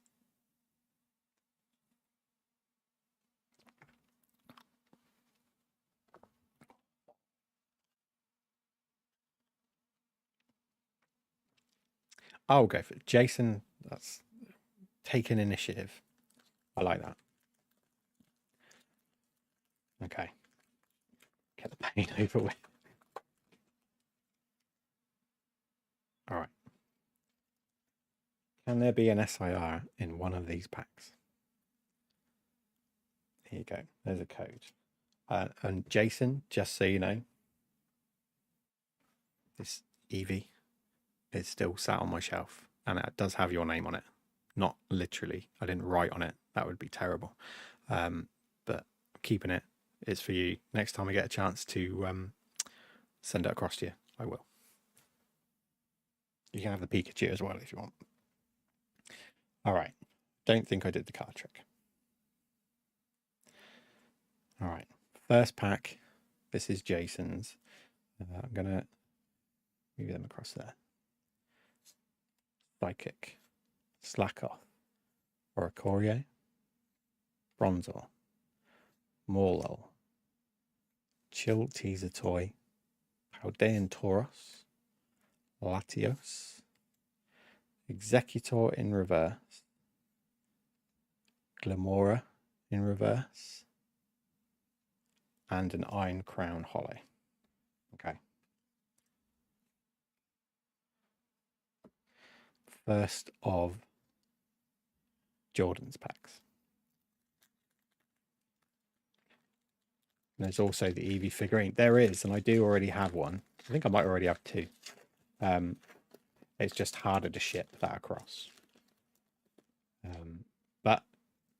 I'll go for it. Jason. That's taking initiative. I like that. Okay. Get the pain over with. Can there be an SIR in one of these packs? Here you go. There's a code. And Jason, just so you know, this Eevee is still sat on my shelf, and it does have your name on it. Not literally. I didn't write on it. That would be terrible. But keeping it. It's for you. Next time I get a chance to send it across to you, I will. You can have the Pikachu as well if you want. All right. Don't think I did the card trick. All right. First pack. This is Jason's. I'm going to move them across there. Psychic. Slackoff. Oricorio. Bronzor. Morlul. Chill Teaser Toy. Paldean Tauros. Latios. Executor in reverse. Glamora in reverse. And an Iron Crown Hollow. Okay. First of Jordan's packs. And there's also the Eevee figurine. There is, and I do already have one. I think I might already have two. It's just harder to ship that across. But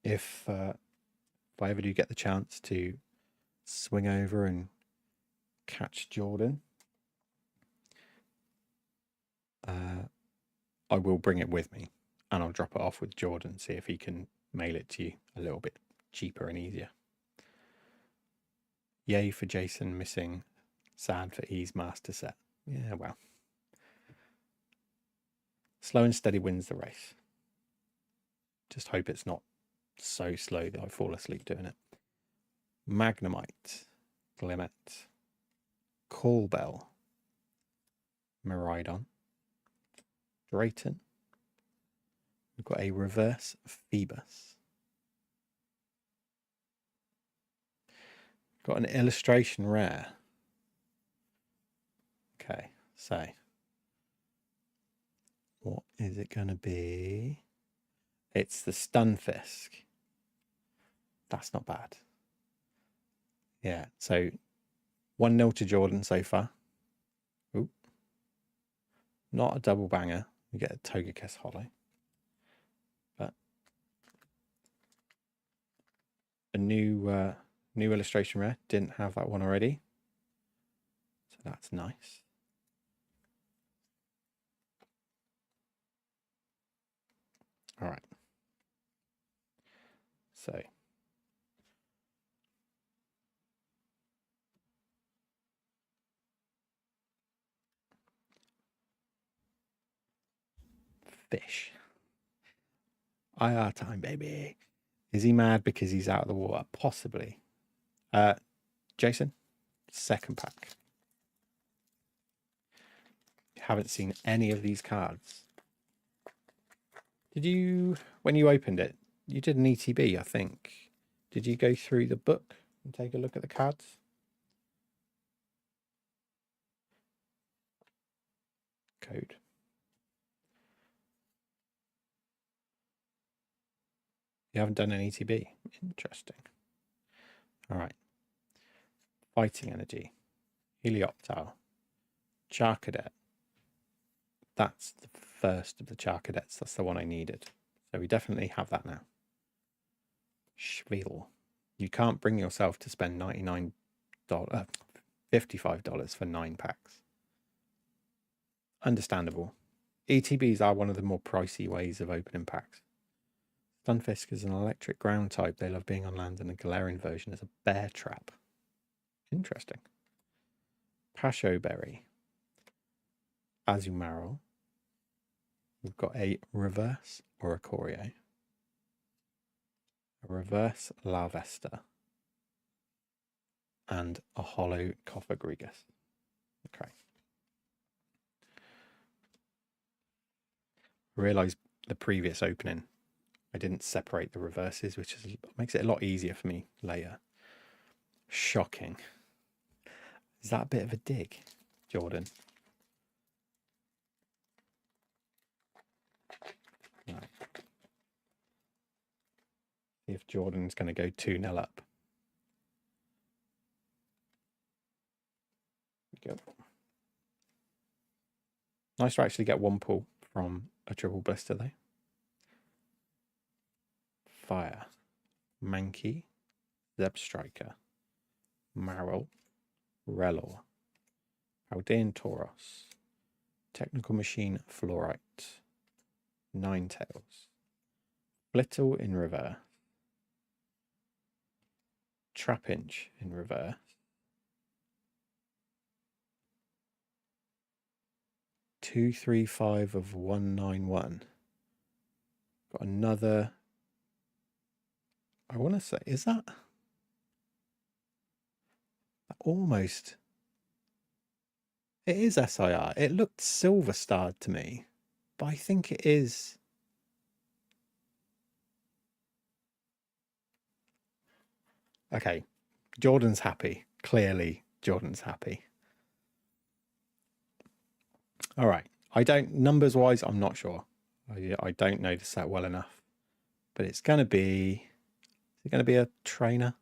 if I ever do get the chance to swing over and catch Jordan, I will bring it with me, and I'll drop it off with Jordan, see if he can mail it to you a little bit cheaper and easier. Yay for Jason missing. Sad for E's master set. Yeah, well. Slow and steady wins the race. Just hope it's not so slow that I fall asleep doing it. Magnemite. Glimmet. Callbell. Miraidon. Drayton. We've got a reverse Phoebus. Got an illustration rare. Okay, so what is it going to be? It's the Stunfisk. That's not bad. Yeah, so 1-0 to Jordan so far. Ooh. Not a double banger. We get a Togekiss Hollow. But a new illustration rare. Didn't have that one already. So that's nice. All right. So fish. IR time, baby. Is he mad because he's out of the water? Possibly. Jason, second pack. Haven't seen any of these cards. Did you, when you opened it, you did an ETB, I think. Did you go through the book and take a look at the cards? Code. You haven't done an ETB. Interesting. All right. Fighting Energy. Helioptile. Charcadet. That's the first of the Charcadets. That's the one I needed. So we definitely have that now. Schweel. You can't bring yourself to spend $55 for 9 packs. Understandable. ETBs are one of the more pricey ways of opening packs. Stunfisk is an electric ground type. They love being on land, and the Galarian version is a bear trap. Interesting. Pasho Berry. Azumarill. We've got a reverse Oricorio. A reverse Larvesta. And a hollow Cofagrigus. Okay. I realised the previous opening I didn't separate the reverses, which makes it a lot easier for me later. Shocking. Is that a bit of a dig, Jordan? See if Jordan's going to go 2-0 up. There we go. Nice to actually get one pull from a triple blister though. Fire. Mankey. Zeb Striker. Marrel. Relor. Aldean Tauros. Technical Machine Fluorite. Ninetales. Flittle in reverse. Trapinch in reverse. Two, 3, 5 of 191. Got another. I want to say, is that almost? It is SIR. It looked silver starred to me, but I think it is. Okay, Jordan's happy. Clearly, Jordan's happy. All right. I don't, numbers wise, I'm not sure. I don't know the set well enough, but it's going to be, is it going to be a trainer?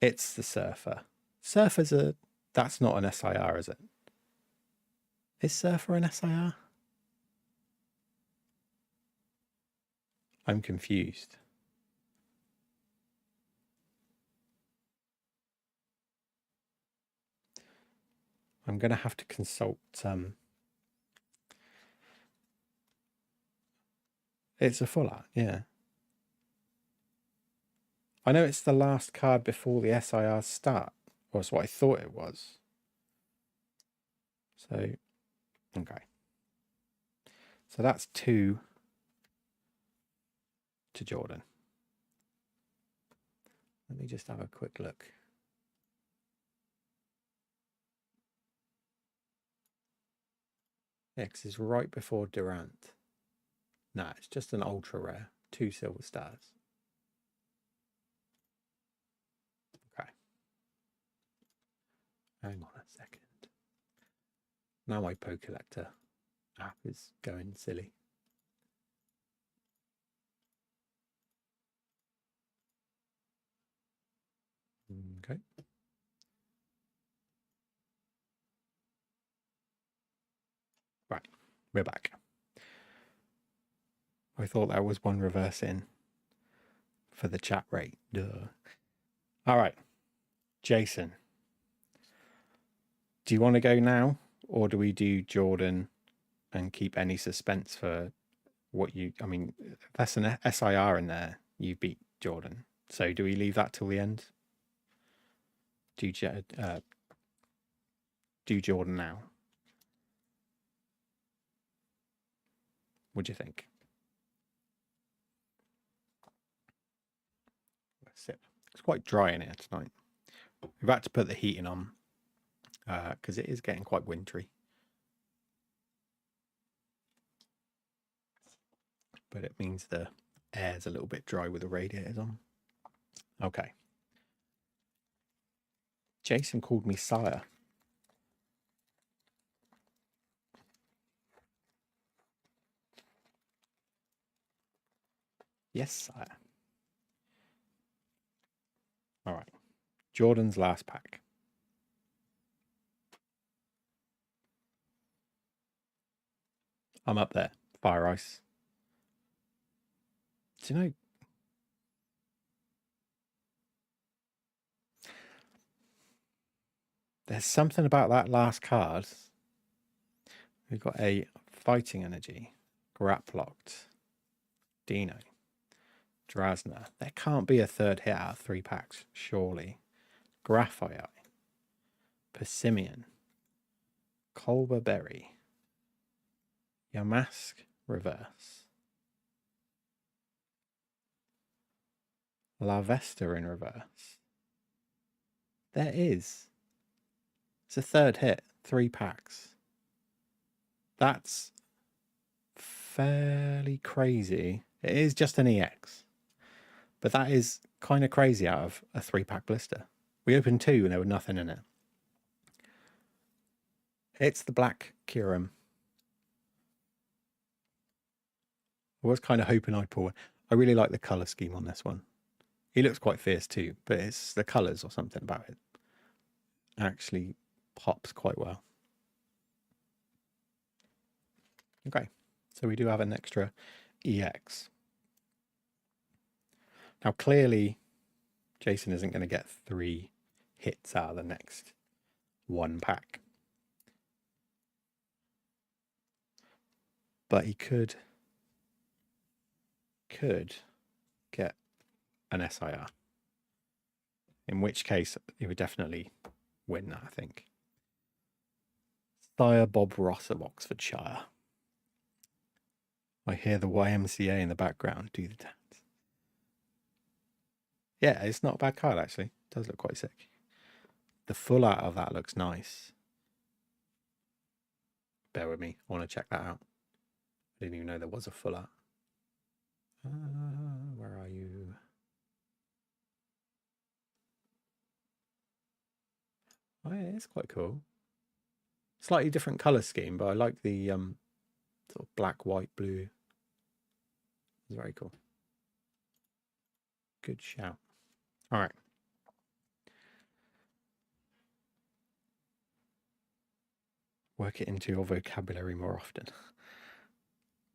It's the Surfer. Surfer's that's not an SIR, is it? Is Surfer an SIR? I'm confused. I'm going to have to consult. It's a full art, yeah. I know it's the last card before the SIRs start, or it's what I thought it was. So, okay. So that's 2 to Jordan. Let me just have a quick look. X is right before Durant. No, it's just an ultra rare. 2 silver stars. Okay. Hang on a second. Now my Pokelector app is going silly. Okay. Right, we're back. I thought that was one reverse in for the chat rate. Duh. All right, Jason. Do you want to go now, or do we do Jordan and keep any suspense for what you? I mean, if that's an SIR in there, you beat Jordan. So do we leave that till the end? Do Jordan now? What do you think? Sip. It's quite dry in here tonight. We've had to put the heating on because it is getting quite wintry. But it means the air's a little bit dry with the radiators on. Okay. Jason called me sire. Yes, sire. All right. Jordan's last pack. I'm up there. Fire ice. Do you know? There's something about that last card. We've got a fighting energy, Graplocked, Dino, Drasna. There can't be a third hit out of 3 packs, surely. Graphite, Persimmon, Colbur Berry, Yamask reverse, Lavester in reverse. There is. It's a third hit, 3 packs. That's fairly crazy. It is just an EX, but that is kind of crazy out of a 3-pack blister. We opened 2 and there was nothing in it. It's the Black Kyurem. I was kind of hoping I'd pull it. I really like the colour scheme on this one. He looks quite fierce too, but it's the colours or something about it actually pops quite well. Okay, so we do have an extra EX. Now clearly Jason isn't going to get 3 hits out of the next 1 pack. But he could get an SIR. In which case he would definitely win that, I think. Sire Bob Ross of Oxfordshire. I hear the YMCA in the background do the dance. Yeah, it's not a bad card actually. It does look quite sick. The full art of that looks nice. Bear with me. I want to check that out. I didn't even know there was a full art. Where are you? Oh, yeah, it's quite cool. Slightly different colour scheme, but I like the sort of black, white, blue. It's very cool. Good shout. All right. Work it into your vocabulary more often.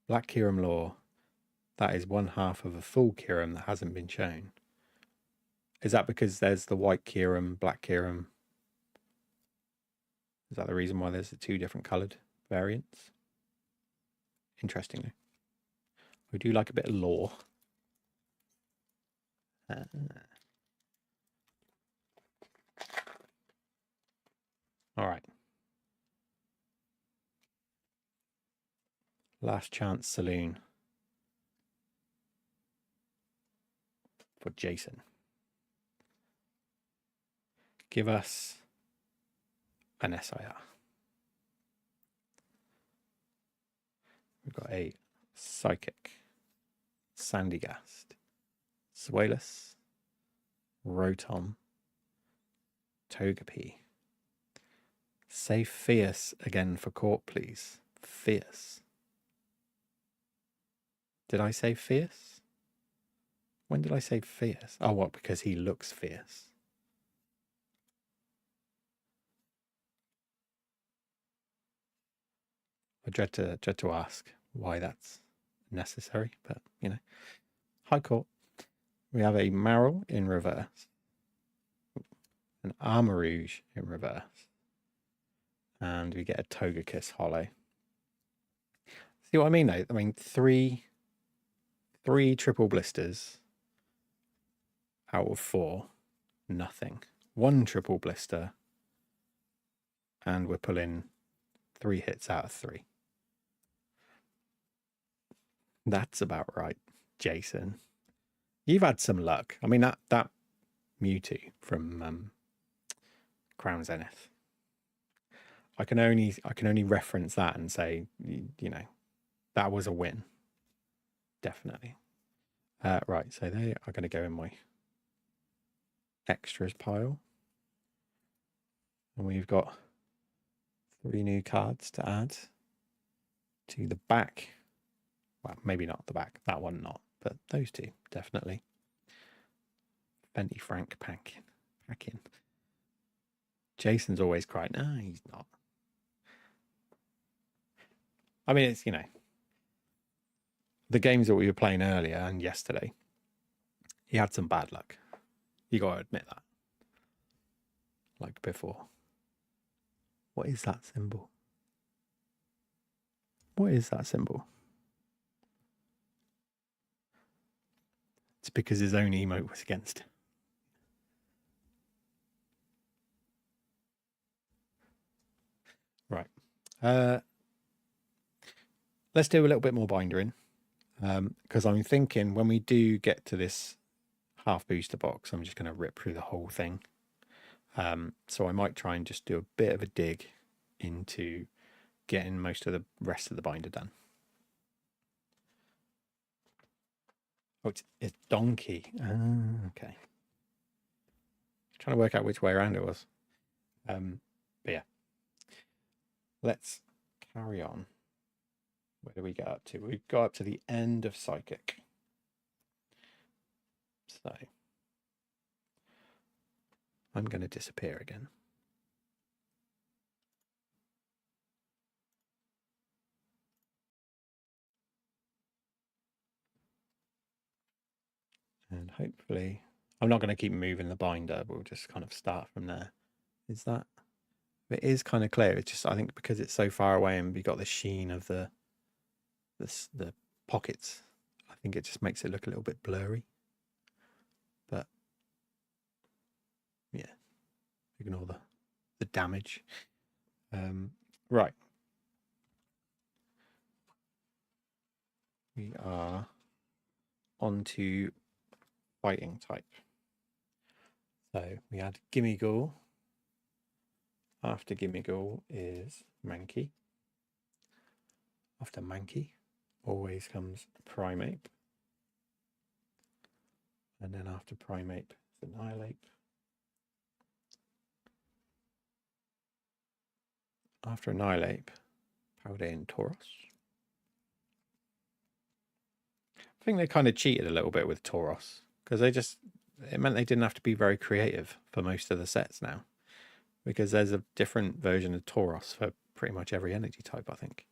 Black Kiram Law. That is 1/2 of a full Kiram that hasn't been shown. Is that because there's the white Kiram, black Kiram? Is that the reason why there's the 2 different coloured variants? Interestingly. We do like a bit of lore. All right. Last chance saloon for Jason. Give us an SIR. We've got a Psychic, Sandygast, Zweilous, Rotom, Togepi. Say Fierce again for court, please. Fierce. Did I say fierce? When did I say fierce? Oh, what? Because he looks fierce. I dread to ask why that's necessary, but you know. High court. We have a Marill in reverse, an Armarouge in reverse, and we get a Togekiss holo. See what I mean, though? I mean, three triple blisters out of 4, nothing. 1 triple blister, and we're pulling 3 hits out of 3. That's about right, Jason. You've had some luck. I mean, that Mewtwo from Crown Zenith. I can only reference that and say, you know, that was a win. Definitely. Right, so they are going to go in my extras pile. And we've got 3 new cards to add to the back. Well, maybe not the back. That one not, but those 2, definitely. Benny Frank packing. Jason's always crying. No, he's not. I mean, it's, you know, the games that we were playing earlier and yesterday, he had some bad luck. You got to admit that. Like before. What is that symbol? What is that symbol? It's because his own emote was against him. Right. Let's do a little bit more bindering. Because I'm thinking when we do get to this half booster box, I'm just going to rip through the whole thing. So I might try and just do a bit of a dig into getting most of the rest of the binder done. Oh, it's donkey. Okay. Trying to work out which way around it was. But yeah. Let's carry on. Where do we get up to? We've got up to the end of Psychic. So I'm going to disappear again. And hopefully, I'm not going to keep moving the binder, but we'll just kind of start from there. Is that, it is kind of clear. It's just, I think because it's so far away and we got the sheen of the pockets, I think it just makes it look a little bit blurry. But yeah, ignore the damage. Right. We are on to fighting type. So we had Gimmighoul. After Gimmighoul is Mankey. After Mankey always comes Primeape. And then after Primeape is Annihilape. After Annihilape, Paldean Tauros. I think they kind of cheated a little bit with Tauros because it meant they didn't have to be very creative for most of the sets now, because there's a different version of Tauros for pretty much every energy type, I think.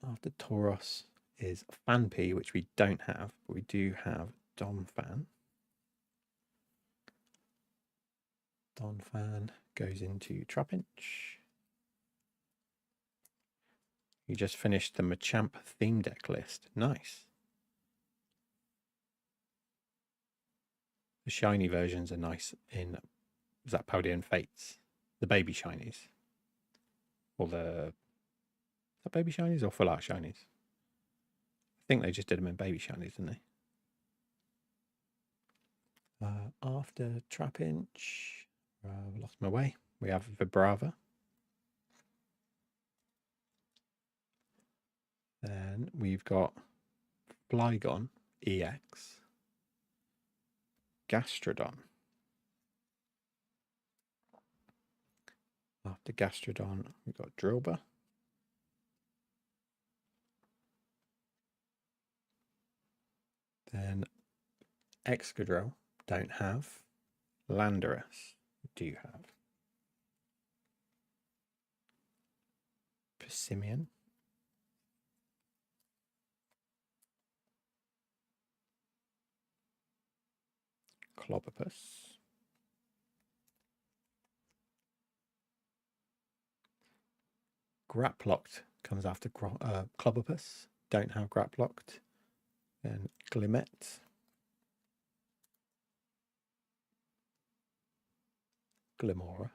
After Tauros is Phanpy, which we don't have, but we do have Donphan. Donphan goes into Trapinch. You just finished the Machamp theme deck list. Nice. The shiny versions are nice in, is that Paldean Fates? The baby shinies. Or the baby shinies or full art shinies? I think they just did them in baby shinies, didn't they? After Trapinch, lost my way. We have Vibrava. Then we've got Flygon EX. Gastrodon. After Gastrodon, we've got Drilbur. Then Excadrill, don't have. Landorus, do have. Persimmon. Clobbopus. Graplocked comes after Clobbopus. Don't have Graplocked. Then Glimmet. Glimora.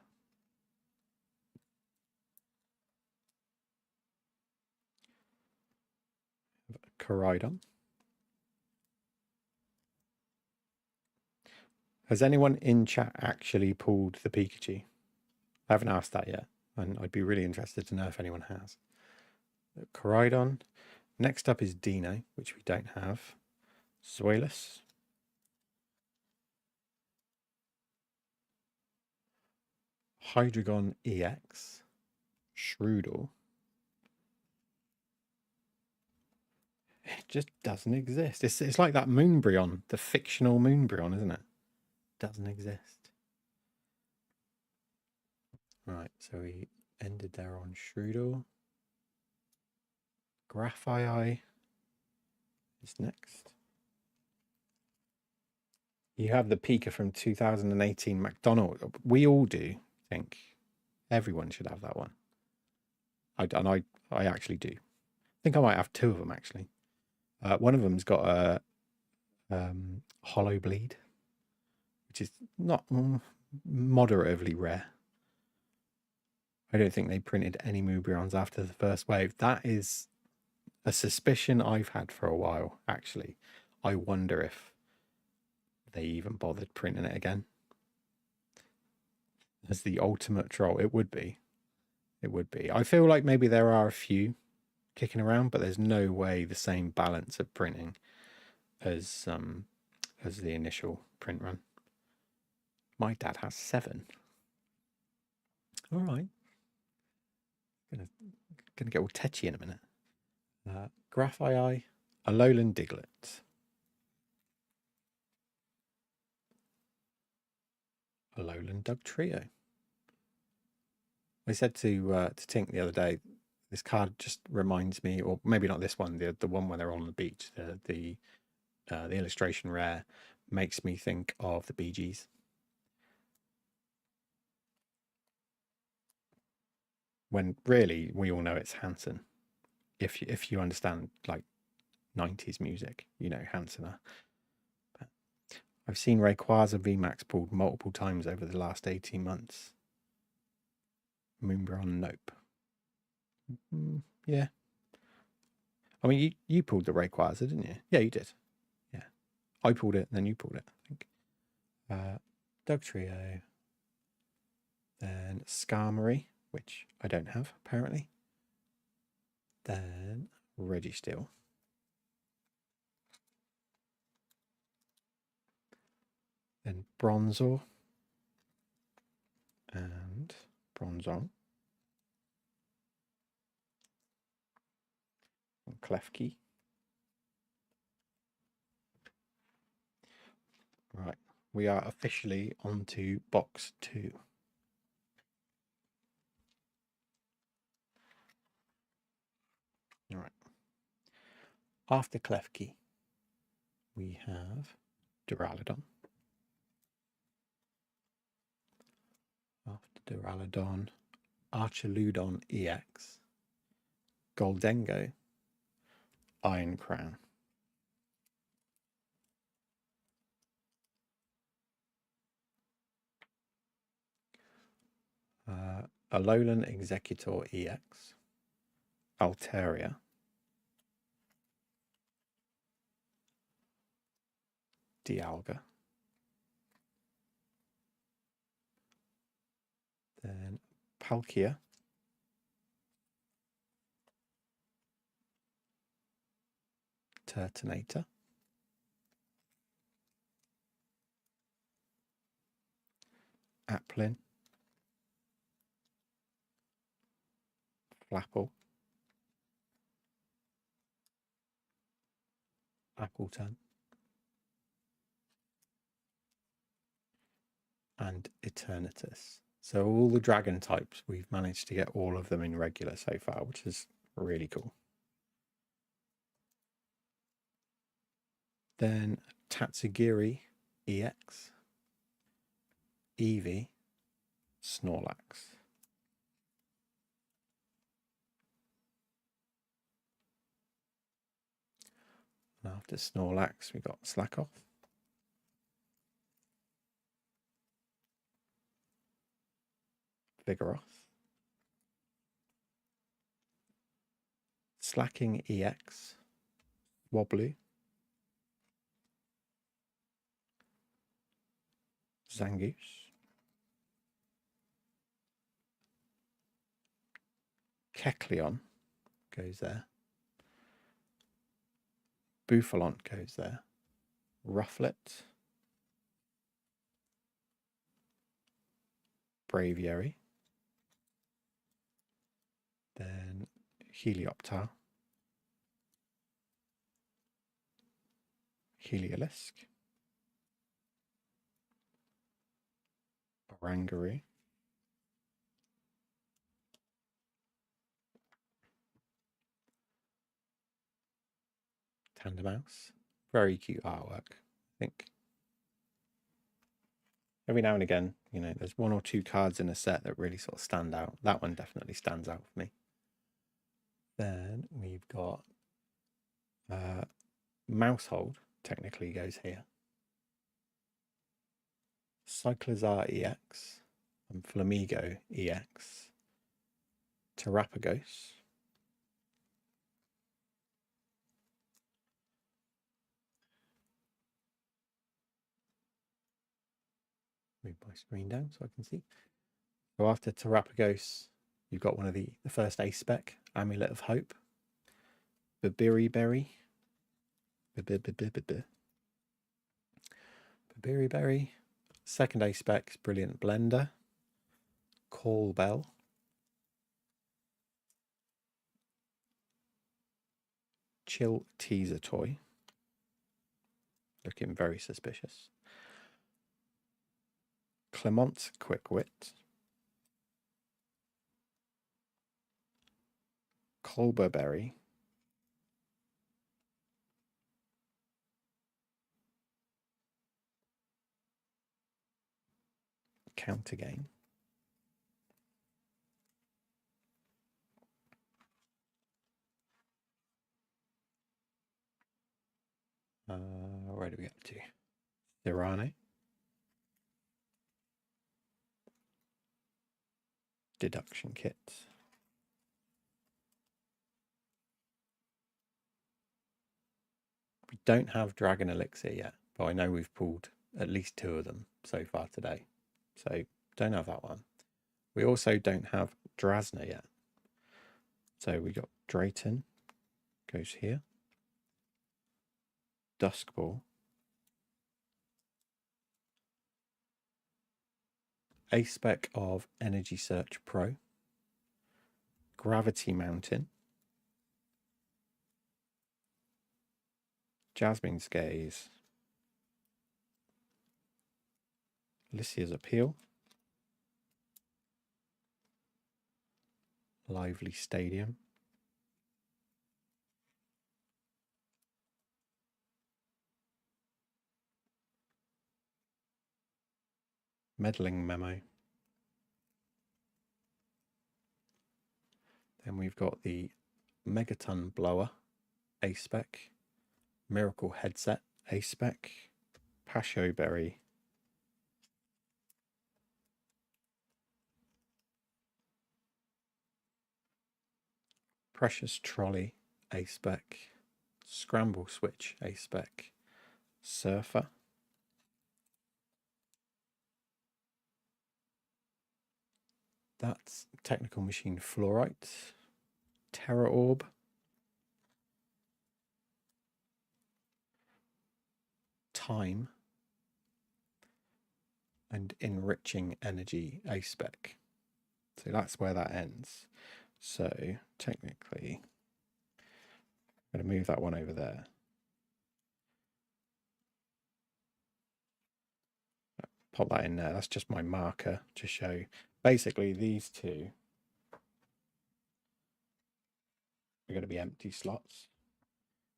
Coridon. Has anyone in chat actually pulled the Pikachu? I haven't asked that yet, and I'd be really interested to know if anyone has. Coridon. Next up is Dino, which we don't have. Zoilus. Hydreigon EX. Shroodle. It just doesn't exist. It's like that Moonbryon, the fictional Moonbryon, isn't it? Doesn't exist. Right, so we ended there on Shroodle. Graphii is next. You have the Pika from 2018 McDonald. We all do, I think. Everyone should have that one. I actually do. I think I might have two of them, actually. One of them's got a Hollow Bleed, which is not moderately rare. I don't think they printed any Moobryons after the first wave. That is a suspicion I've had for a while, actually. I wonder if they even bothered printing it again. As the ultimate troll, it would be. It would be. I feel like maybe there are a few kicking around, but there's no way the same balance of printing as the initial print run. My dad has 7. All right. Gonna get all tetchy in a minute. Graphii, Alolan Diglett. A Lowland Dug Trio. I said to Tink the other day, this card just reminds me, or maybe not this one, the one where they're on the beach, the illustration rare makes me think of the Bee Gees. When really we all know it's Hanson. If you understand like 90s music, you know Hanson. But I've seen Rayquaza VMAX pulled multiple times over the last 18 months. Moonbron, nope. Yeah. I mean, you pulled the Rayquaza, didn't you? Yeah, you did. Yeah. I pulled it, and then you pulled it, I think. Dug Trio. Then Skarmory, which I don't have, apparently. Then Registeel. Then Bronzor. And Bronzong. And Klefki. Right, we are officially on to box 2. All right. After Klefki, we have Duraludon. After Duraludon, Archaludon EX, Goldengo, Iron Crown. Alolan Executor EX, Altaria, Dialga, then Palkia, Turtonator, Applin, Flapple, Appleton, and Eternatus. So all the dragon types, we've managed to get all of them in regular so far, which is really cool. Then Tatsugiri EX, Eevee, Snorlax. And after Snorlax, we got Slakoth, Vigoroth, Slacking EX, Wobbly, Zangoose, Kecleon goes there, Bouffalont goes there, Rufflet, Braviary, then Helioptile, Heliolisk, Orangaroo, Tandemaus. Very cute artwork, I think. Every now and again, you know, there's one or two cards in a set that really sort of stand out. That one definitely stands out for me. Then we've got Mousehold, technically goes here. Cyclizar EX and Flamigo EX. Terrapagos. Move my screen down so I can see. So after Terrapagos, you've got one of the first ace spec, Amulet of Hope. Babiri Berry. Second ace spec, Brilliant Blender. Call Bell. Chill Teaser Toy. Looking very suspicious. Clement Quickwit, Colberberry, Count Again, where do we get to? Thirane, Deduction Kit, we don't have Dragon Elixir yet, but I know we've pulled at least 2 of them so far today, so don't have that one. We also don't have Drasna yet, so we got Drayton, goes here, Duskball, a spec of Energy Search Pro, Gravity Mountain, Jasmine's Gaze, Lycia's Appeal, Lively Stadium, Meddling Memo. Then we've got the Megaton Blower, A-Spec, Miracle Headset, A-Spec, Pasho Berry, Precious Trolley, A-Spec, Scramble Switch, A-Spec, Surfer, that's Technical Machine Fluorite, Terra Orb, Time, and Enriching Energy A-Spec. So that's where that ends. So technically, I'm going to move that one over there. Pop that in there. That's just my marker to show. Basically, these two are going to be empty slots,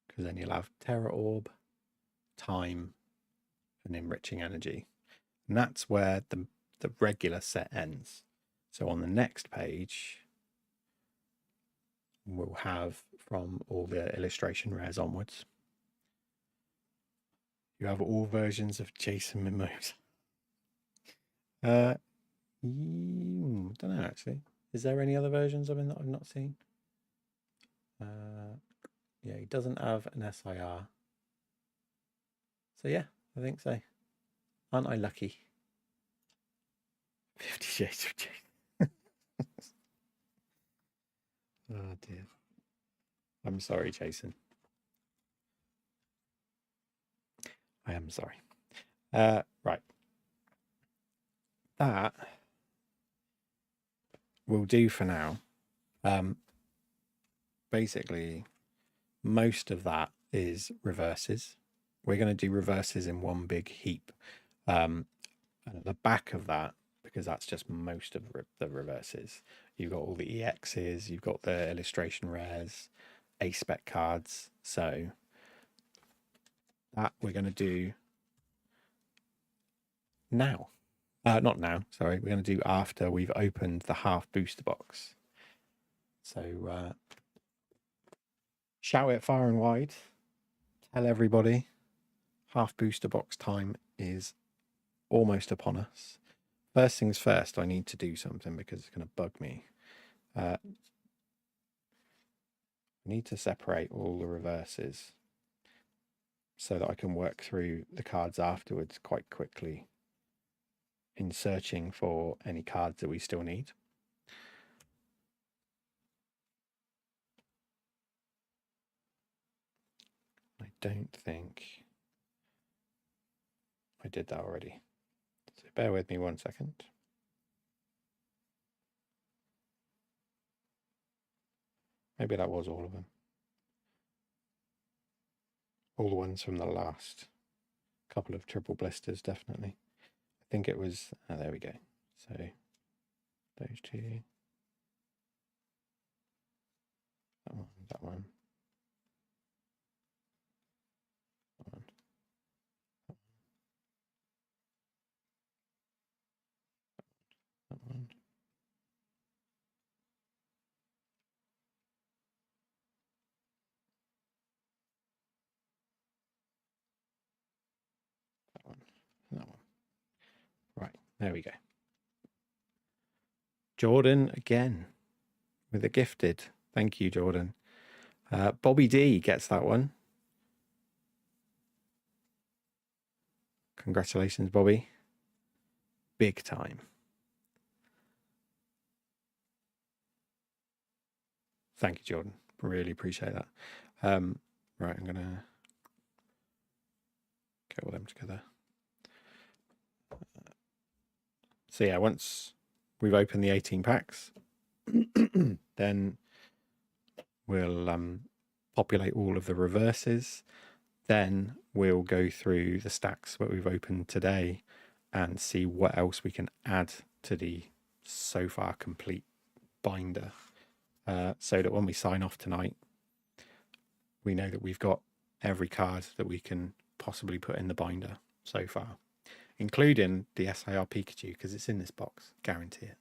because then you'll have Terra Orb, Time, and Enriching Energy. And that's where the regular set ends. So on the next page, we'll have from all the illustration rares onwards. You have all versions of Jason Mimosa. Don't know actually. Is there any other versions of him that I've not seen? Yeah, he doesn't have an SIR. So yeah, I think so. Aren't I lucky? 50 Shades of Jason. Oh dear. I'm sorry, Jason. I am sorry. Right. That will do for now. Basically, most of that is reverses. We're going to do reverses in one big heap. And at the back of that, because that's just most of the reverses, you've got all the EXs, you've got the illustration rares, A-Spec cards. So that we're going to do now. Not now, sorry. We're going to do after we've opened the half booster box. So shout it far and wide. Tell everybody half booster box time is almost upon us. First things first, I need to do something because it's going to bug me. I need to separate all the reverses so that I can work through the cards afterwards quite quickly in searching for any cards that we still need. I don't think I did that already. So bear with me 1 second. Maybe that was all of them. All the ones from the last couple of triple blisters, definitely. I think it was, there we go. So those two, that one, that one, that one, that one. That one, that one. Right, there we go. Jordan again with a gifted. Thank you, Jordan. Bobby D gets that one. Congratulations, Bobby. Big time. Thank you, Jordan. Really appreciate that. Right, I'm going to get all them together. So yeah, once we've opened the 18 packs, then we'll populate all of the reverses. Then we'll go through the stacks that we've opened today and see what else we can add to the so far complete binder, so that when we sign off tonight, we know that we've got every card that we can possibly put in the binder so far, including the SIR Pikachu, because it's in this box, guarantee it.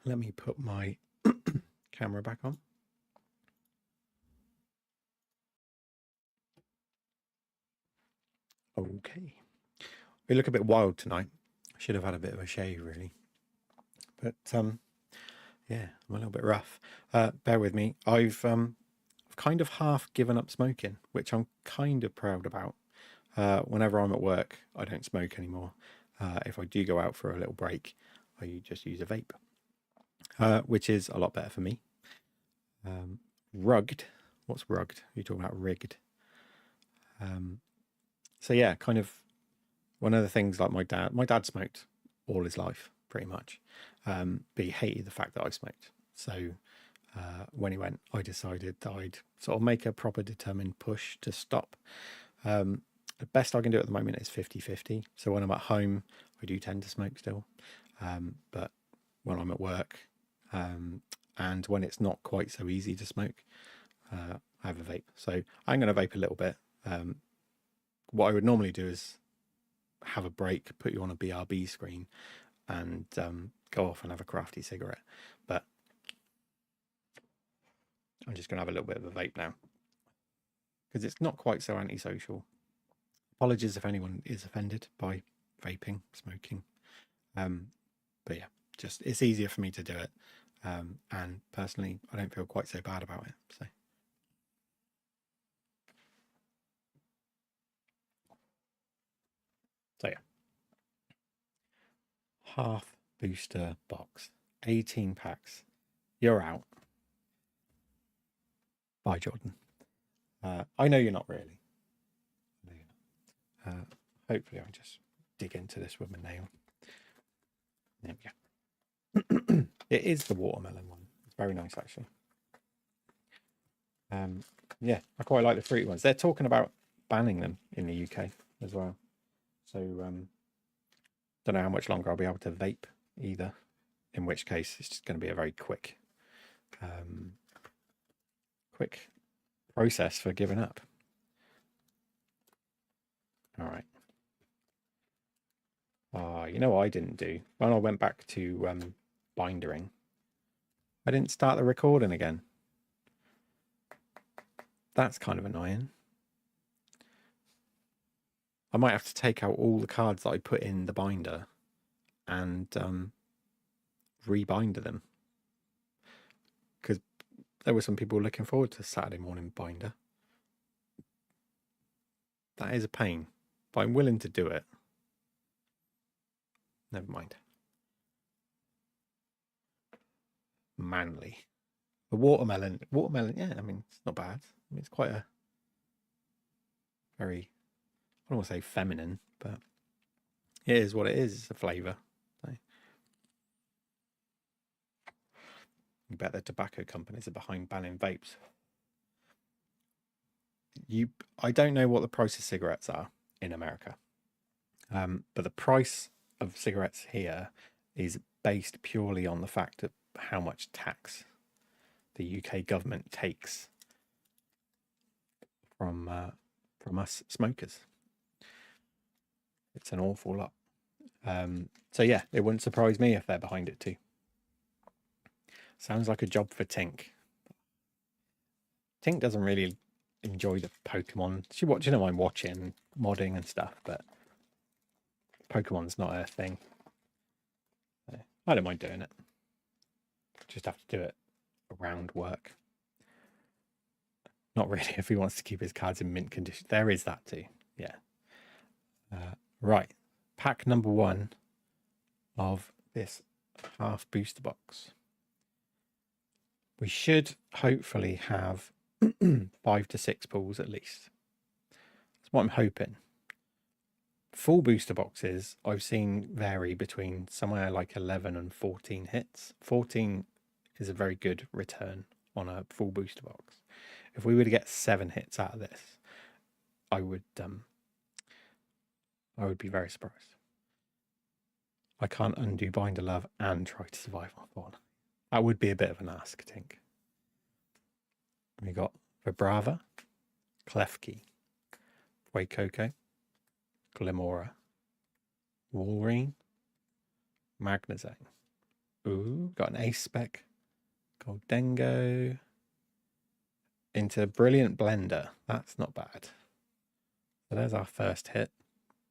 Let me put my camera back on. Okay. We look a bit wild tonight. I should have had a bit of a shave, really. But yeah, I'm a little bit rough. Bear with me. I've kind of half given up smoking, which I'm kind of proud about. Whenever I'm at work, I don't smoke anymore. If I do go out for a little break, I just use a vape, which is a lot better for me. Rugged. What's rugged? You're talking about rigged. So yeah, kind of one of the things like my dad smoked all his life, pretty much. But he hated the fact that I smoked. So when he went, I decided that I'd sort of make a proper determined push to stop. The best I can do at the moment is 50-50. So when I'm at home, I do tend to smoke still. But when I'm at work, and when it's not quite so easy to smoke, I have a vape. So I'm going to vape a little bit. What I would normally do is have a break, put you on a BRB screen, and go off and have a crafty cigarette. But I'm just going to have a little bit of a vape now, because it's not quite so antisocial. Apologies if anyone is offended by vaping, smoking. But yeah, just it's easier for me to do it. And personally, I don't feel quite so bad about it. So yeah. Half booster box, 18 packs. You're out. Bye, Jordan. I know you're not really. Hopefully I just dig into this with my nail. There we go. It is the watermelon one. It's very nice, actually. Yeah, I quite like the fruity ones. They're talking about banning them in the UK as well. So don't know how much longer I'll be able to vape either. In which case, it's just going to be a very quick process for giving up. All right. You know what I didn't do? When I went back to bindering, I didn't start the recording again. That's kind of annoying. I might have to take out all the cards that I put in the binder and rebinder them, because there were some people looking forward to Saturday morning binder. That is a pain, but I'm willing to do it. Never mind. Manly. The watermelon, yeah, I mean, it's not bad. I mean, it's quite a very, I don't want to say feminine, but it is what it is. It's a flavour. So. You bet the tobacco companies are behind banning vapes. I don't know what the price of cigarettes are in America, but the price of cigarettes here is based purely on the fact of how much tax the UK government takes from us smokers. It's an awful lot. So yeah, it wouldn't surprise me if they're behind it too. Sounds like a job for Tink. Tink doesn't really enjoy the Pokemon. She watching them, I'm watching modding and stuff, but Pokemon's not her thing. So I don't mind doing it. Just have to do it around work. Not really if he wants to keep his cards in mint condition. There is that too. Yeah. Right. Pack number 1 of this half booster box. We should hopefully have 5 to 6 pulls at least. That's what I'm hoping. Full booster boxes I've seen vary between somewhere like 11 and 14 hits. 14 is a very good return on a full booster box. If we were to get 7 hits out of this, I would be very surprised. I can't undo Bind of Love and try to survive on Thorn. That would be a bit of an ask, I think. We got Vibrava, Klefki, Fuecoco, Glimora, Walrein, Magnezone. Ooh, got an Ace Spec, Goldengo, into Brilliant Blender. That's not bad. So there's our first hit.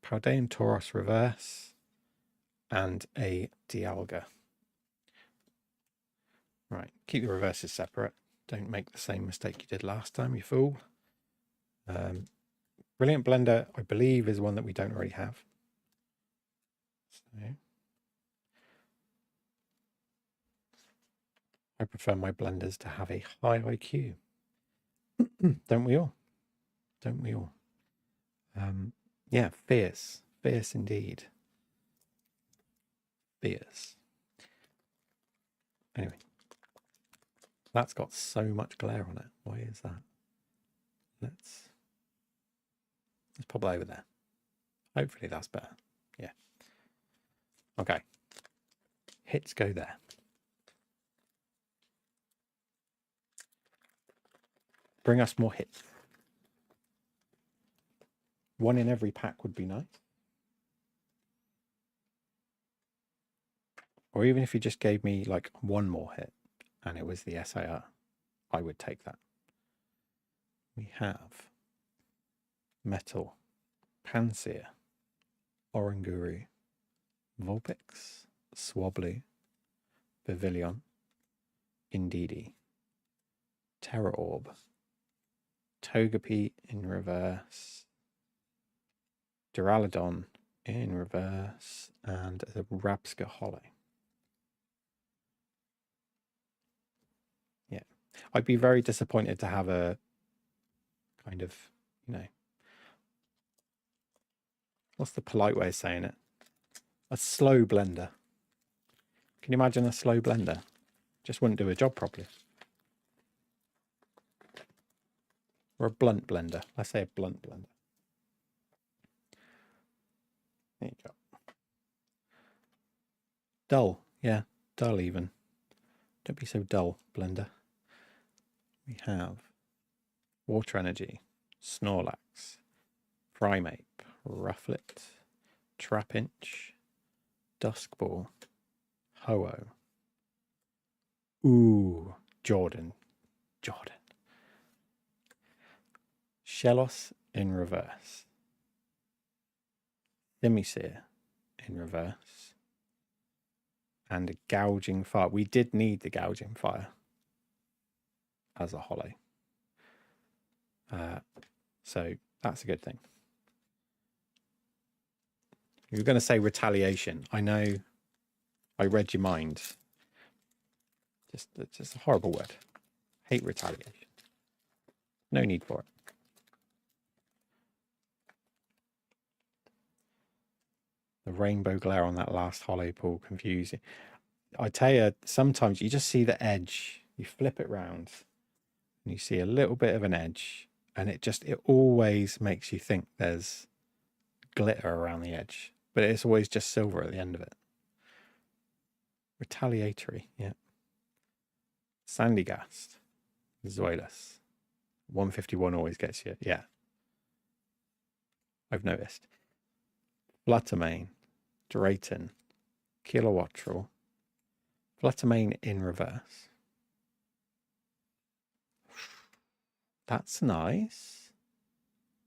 Paldean Tauros Reverse and a Dialga. Right, keep the reverses separate. Don't make the same mistake you did last time, you fool. Brilliant Blender, I believe, is one that we don't already have. So I prefer my blenders to have a high IQ. Don't we all? Don't we all? Yeah, fierce. Fierce indeed. Fierce. Anyway. That's got so much glare on it. Why is that? Let's pop it over there. Hopefully that's better. Yeah. Okay. Hits go there. Bring us more hits. 1 in every pack would be nice. Or even if you just gave me like 1 more hit and it was the SAR, I would take that. We have Metal, Pansear, Oranguru, Vulpix, Swablu, Pavilion, Indeedee, Terra Orb, Togepi in reverse, Duraludon in reverse, and a Rabsca Holo. Yeah, I'd be very disappointed to have a kind of, what's the polite way of saying it? A slow blender. Can you imagine a slow blender? Just wouldn't do a job properly. Or a blunt blender. Let's say a blunt blender. There you go. Dull. Yeah, dull even. Don't be so dull, blender. We have Water Energy, Snorlax, Primeape, Rufflet, Trapinch, Duskball, Ho-Oh. Ooh, Jordan. Shellos in reverse. Thimisear in reverse. And a Gouging Fire. We did need the Gouging Fire as a holo. So that's a good thing. You were going to say retaliation. I know I read your mind. Just a horrible word. Hate retaliation. No need for it. The rainbow glare on that last holo pull confusing. I tell you, sometimes you just see the edge. You flip it round and you see a little bit of an edge and it always makes you think there's glitter around the edge, but it's always just silver at the end of it. Retaliatory, yeah. Sandygast, Zoilus. 151 always gets you, yeah. I've noticed. Fluttermane, Drayton, Kilowattrel, Fluttermane in reverse. That's nice.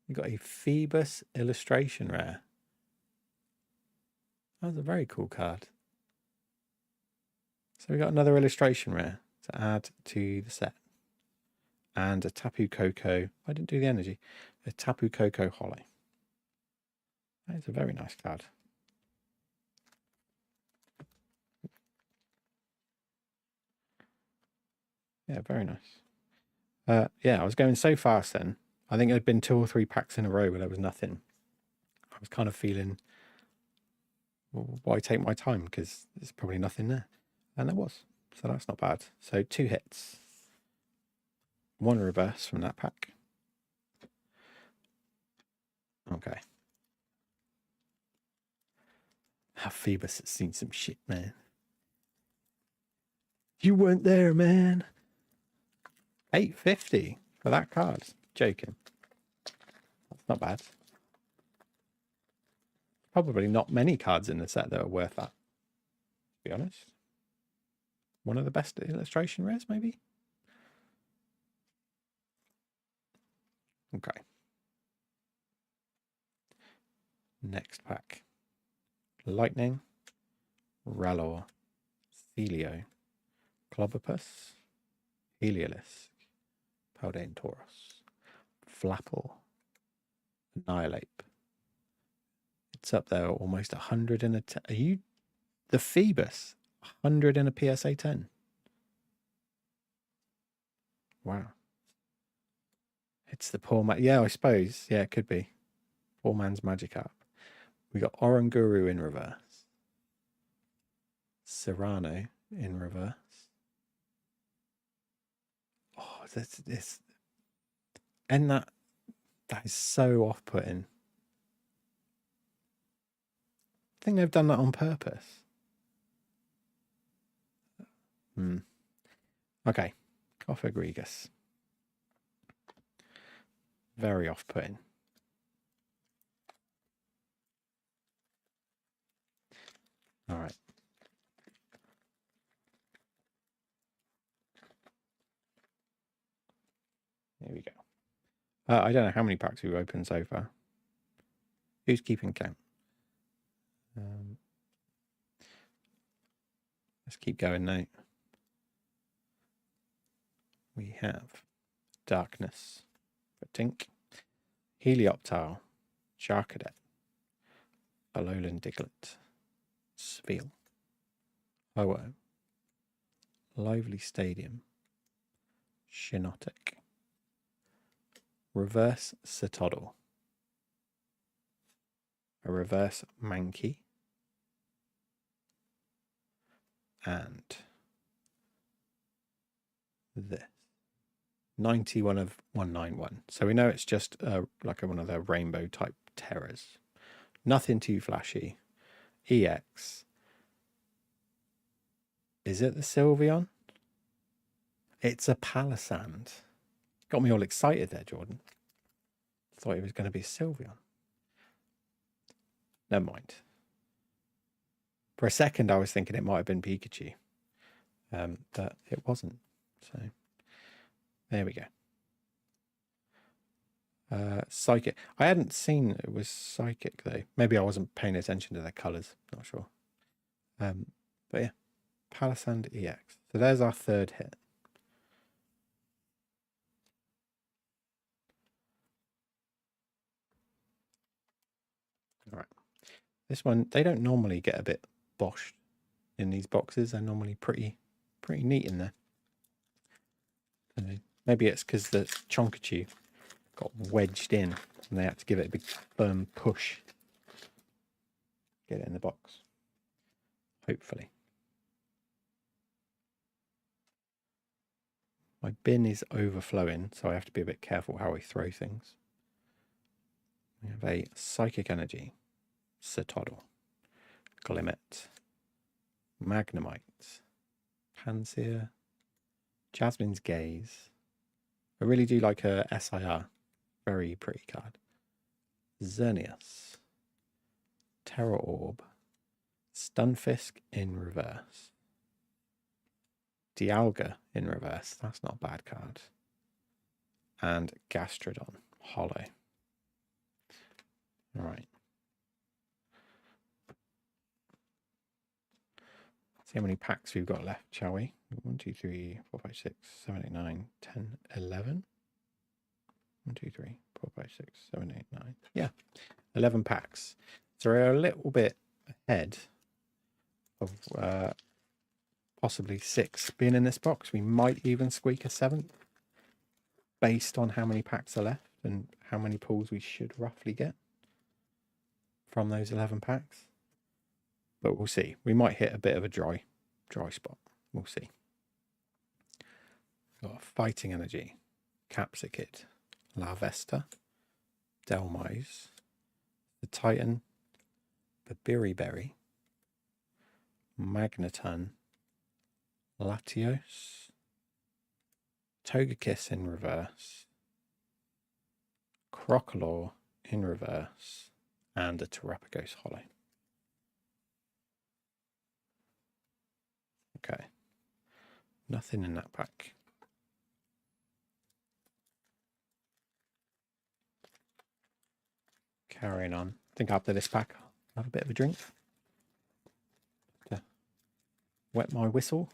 You got a Phoebus illustration rare. That was a very cool card. So we got another illustration rare to add to the set. And a Tapu Koko. I didn't do the energy. A Tapu Koko Holo. That is a very nice card. Yeah, very nice. Yeah, I was going so fast then. I think it had been 2 or 3 packs in a row where there was nothing. I was kind of feeling, well, why take my time? Because there's probably nothing there. And there was. So that's not bad. So 2 hits. 1 reverse from that pack. Okay. Phoebus has seen some shit, man. You weren't there, man. 850 for that card. Joking. That's not bad. Probably not many cards in the set that are worth that, to be honest. One of the best illustration rares, maybe? Okay. Next pack. Lightning, Ralor, Celio, Clobopus, Heliolisk, Paldean Tauros, Flapple, Annihilate. It's up there, almost 100 in a... Are you... The Phoebus, 100 in a PSA 10. Wow. It's the poor man. Yeah, I suppose. Yeah, it could be. Poor man's Magikarp. We got Oranguru in reverse. Serrano in reverse. Oh, this. And that is so off-putting. I think they've done that on purpose. Okay. Cophagregus. Very off-putting. All right. Here we go. I don't know how many packs we've opened so far. Who's keeping count? Let's keep going now. We have Darkness for Tink, Helioptile, Charcadet, Alolan Diglett, Spheal, Ho-Oh, Lively Stadium, Shinotic, Reverse Cetoddle, a Reverse Mankey, and this. 91 of 191. So we know it's just like one of their rainbow type terrors. Nothing too flashy. EX. Is it the Sylveon? It's a Palisand. Got me all excited there, Jordan. Thought it was going to be a Sylveon. Never mind. For a second, I was thinking it might have been Pikachu. But it wasn't. So, there we go. Psychic. I hadn't seen it was Psychic, though. Maybe I wasn't paying attention to their colours. Not sure. But yeah. Palisand EX. So there's our 3rd hit. All right. This one, they don't normally get a bit boshed in these boxes. They're normally pretty neat in there. Maybe it's because the Chonkachu got wedged in and they had to give it a big firm push. Get it in the box. Hopefully. My bin is overflowing, so I have to be a bit careful how I throw things. We have a Psychic Energy, Cetodle, Glimmet, Magnemite, Panseer, Jasmine's Gaze. I really do like her SIR. Very pretty card. Xerneas, Terror Orb, Stunfisk in reverse, Dialga in reverse. That's not a bad card. And Gastrodon, holo. All right. See how many packs we've got left, shall we? 1, 2, 3, 4, 5, 6, 7, 8, 9, 10, 11. 1, 2, 3, 4, 5, 6, 7, 8, 9. Yeah, 11 packs. So we're a little bit ahead of possibly 6 being in this box. We might even squeak a 7th based on how many packs are left and how many pulls we should roughly get from those 11 packs. But we'll see. We might hit a bit of a dry spot. We'll see. Got Fighting Energy, Capsicid, Larvesta, Delmise, the Titan, the Berry, Magneton, Latios, Togekiss in reverse, Crocodile in reverse, and a Terrapagos holo. Okay, nothing in that pack. Carrying on. I think after this pack, I'll have a bit of a drink to wet my whistle.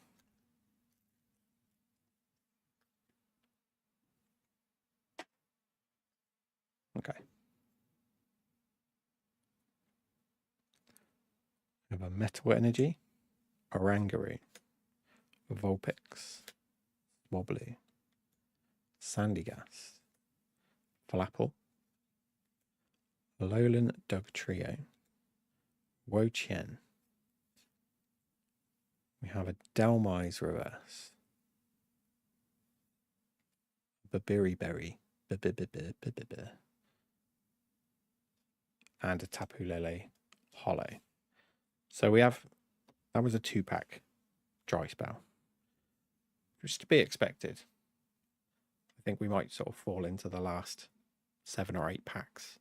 Okay. We have a Metal Energy, Orangaroo, Vulpix, Wobbly, Sandygas, Flapple, Alolan Dugtrio, Wo-Chien. We have a Delmise reverse, Berry, and a Tapu Lele holo. So we have, that was a 2-pack dry spell, which to be expected. I think we might sort of fall into the last 7 or 8 packs,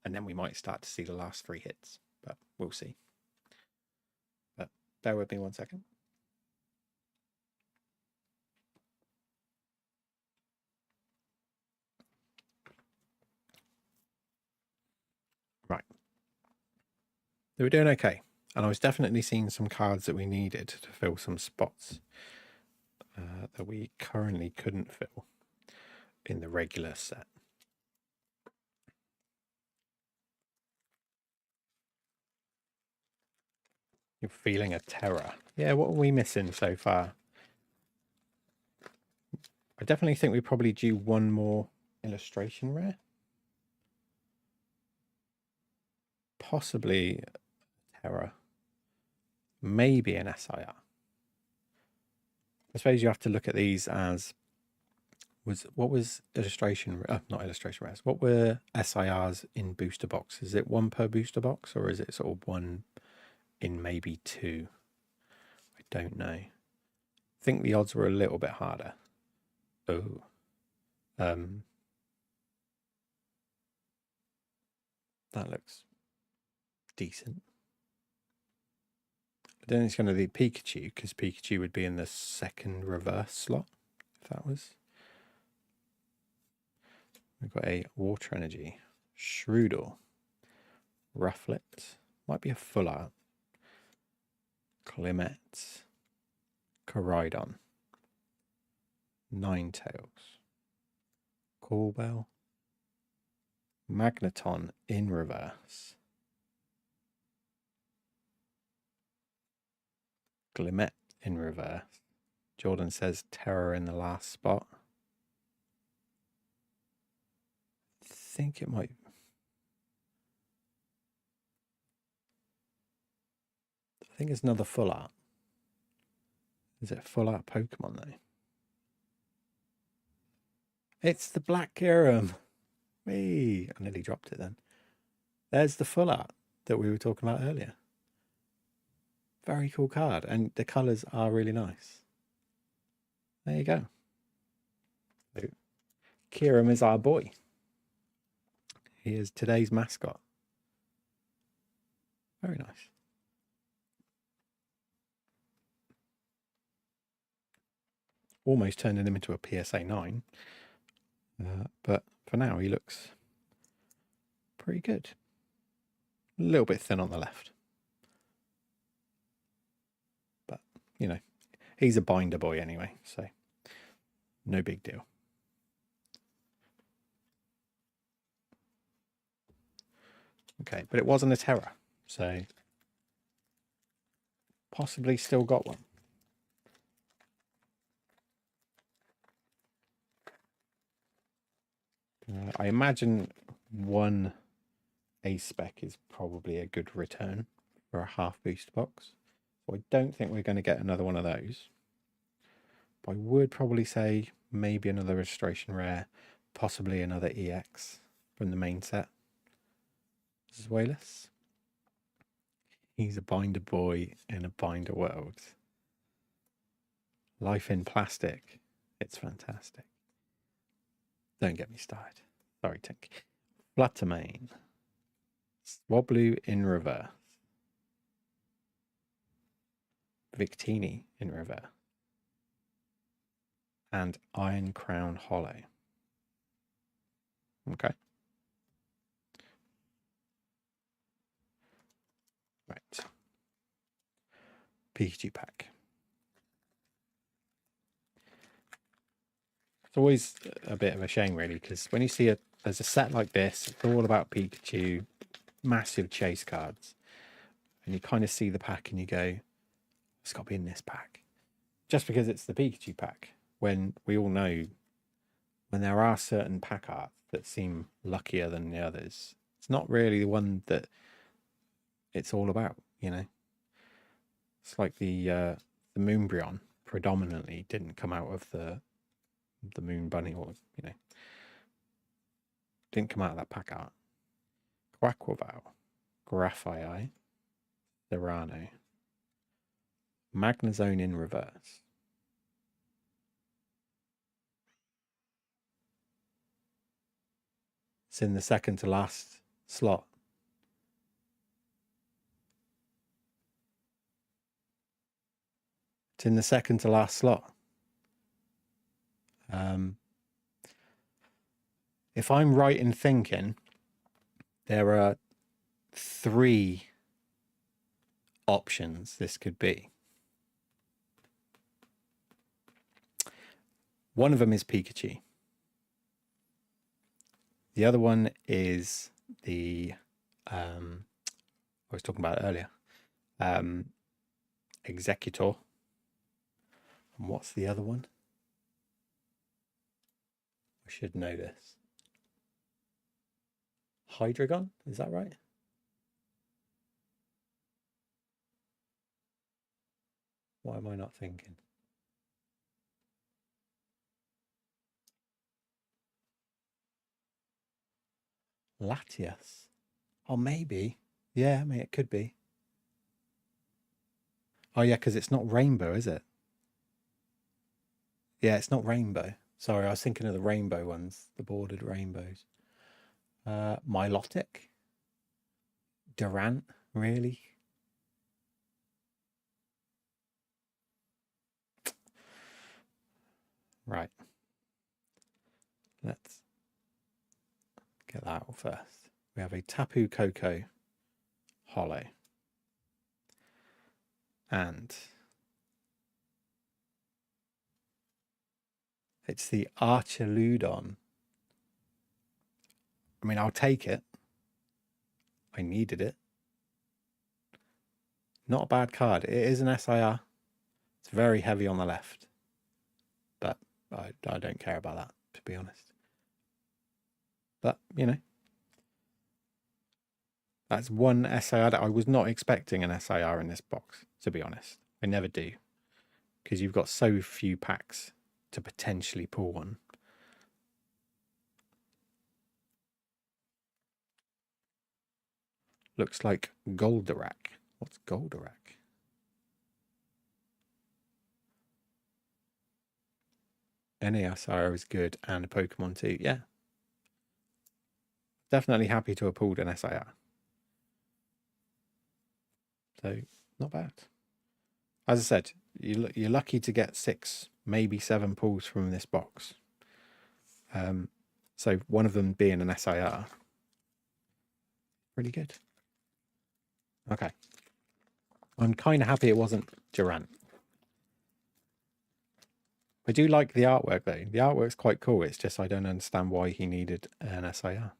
and then we might start to see the last 3 hits, but we'll see. But bear with me 1 second. Right. They were doing okay, and I was definitely seeing some cards that we needed to fill some spots that we currently couldn't fill in the regular set. You're feeling a terror. Yeah, what are we missing so far? I definitely think we probably do one more illustration rare. Possibly terror. Maybe an SIR. I suppose you have to look at these as what was illustration, not illustration rares. What were SIRs in booster box? Is it 1 per booster box, or is it sort of 1 in maybe 2? I don't know. I think the odds were a little bit harder. Oh. That looks decent. I don't think it's going to be Pikachu, because Pikachu would be in the 2nd reverse slot, if that was. We've got a Water Energy, Shroodle, Rufflet, might be a full art, Climette, Coridon, Ninetales, Coolbell, Magneton in reverse, Glimmet in reverse. Jordan says Terror in the last spot. I think it might. I think it's another full art. Is it full art Pokemon though? It's the Black Kirim. Whee! I nearly dropped it then. There's the full art that we were talking about earlier. Very cool card, and the colours are really nice. There you go. So, Kirim is our boy. He is today's mascot. Very nice. Almost turning him into a PSA 9. But for now, he looks pretty good. A little bit thin on the left. But, you know, he's a binder boy anyway, so no big deal. Okay, but it wasn't a terror, so possibly still got one. I imagine one ace spec is probably a good return for a half boost box. So I don't think we're going to get another one of those. But I would probably say maybe another registration rare, possibly another EX from the main set. Zuelis. He's a binder boy in a binder world. Life in plastic. It's fantastic. Don't get me started. Sorry, Tink. Fluttermane. Swablu in reverse. Victini in reverse. And Iron Crown Hollow. Okay. Right. Pikachu pack. It's always a bit of a shame, really, because when you see there's a set like this, it's all about Pikachu, massive chase cards, and you kind of see the pack and you go, it's got to be in this pack. Just because it's the Pikachu pack, when we all know when there are certain pack arts that seem luckier than the others, it's not really the one that it's all about, you know. It's like the Moonbryon predominantly didn't come out of the Moon Bunny, or, you know, didn't come out of that pack art. Quaquaval, Graphii, Serrano, Magnezone in reverse. It's in the second to last slot. It's in the second to last slot. If I'm right in thinking, there are 3 options this could be. One of them is Pikachu. The other one is the I was talking about earlier, Executor. And what's the other one? I should know this. Hydreigon, is that right? Why am I not thinking? Latias. Oh, maybe. Yeah, I mean, it could be. Oh, yeah, because it's not rainbow, is it? Yeah, it's not rainbow. Sorry, I was thinking of the rainbow ones, the bordered rainbows. Milotic. Durant, really? Right. Let's get that out first. We have a Tapu Koko Hollow. And it's the Archaludon. I mean, I'll take it. I needed it. Not a bad card. It is an SIR. It's very heavy on the left. But I don't care about that, to be honest. But, you know, that's one SIR that I was not expecting an SIR in this box, to be honest. I never do. Because you've got so few packs to potentially pull one. looks like Goldorak. What's Goldorak? NASR is good and a Pokemon too. Yeah. Definitely happy to have pulled an SIR. So, not bad. As I said, you're lucky to get 6, maybe 7 pulls from this box. So one of them being an SIR. Pretty good. Okay. I'm kind of happy it wasn't Durant. I do like the artwork though. The artwork's quite cool. It's just I don't understand why he needed an SIR.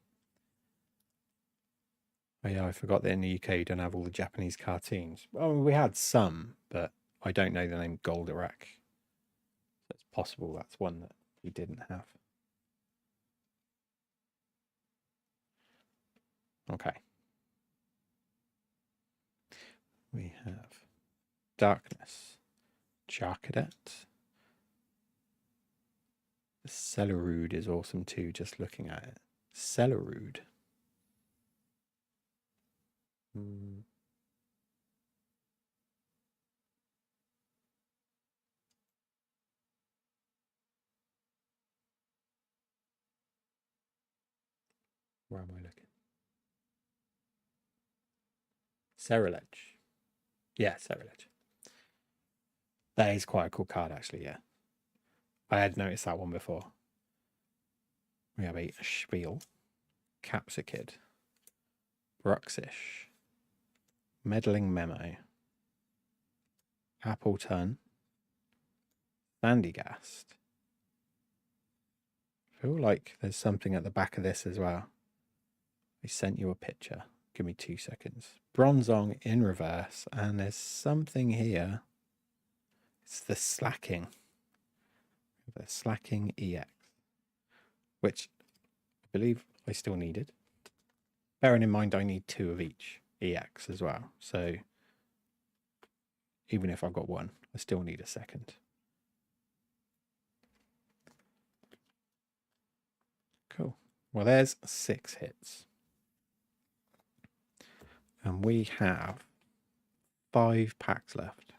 Oh yeah, I forgot that in the UK you don't have all the Japanese cartoons. Well, we had some, but I don't know the name Goldorak. So it's possible that's one that he didn't have. Okay. We have Darkness, Charcadet. Celerude is awesome too, just looking at it. Celerude. Where am I looking? Ceruledge. Yeah, Ceruledge. That is quite a cool card, actually, yeah. I had noticed that one before. We have a Spiel, Capsicid, Bruxish, Meddling Memo, Appleton, Sandygast. I feel like there's something at the back of this as well. I sent you a picture. Give me 2 seconds. Bronzong in reverse, and there's something here. It's the Slacking. The Slacking EX, which I believe I still needed. Bearing in mind I need 2 of each EX as well. So even if I've got 1, I still need a second. Cool. Well, there's 6 hits. And we have 5 packs left.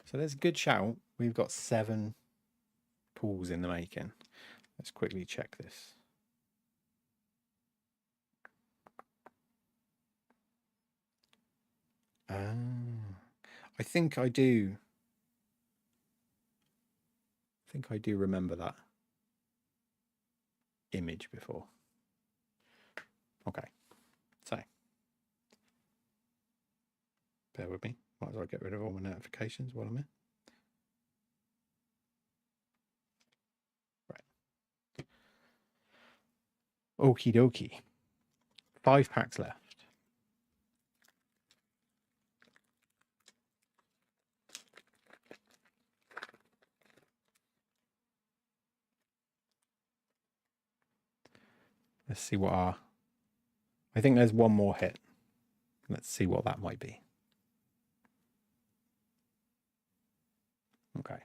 So there's a good shout. We've got 7 pulls in the making. Let's quickly check this. I think I do. Remember that image before. Okay. So bear with me. Might as well get rid of all my notifications while I'm in. Right. Okie dokie. 5 packs left. Let's see what our... I think there's one more hit. Let's see what that might be. Okay.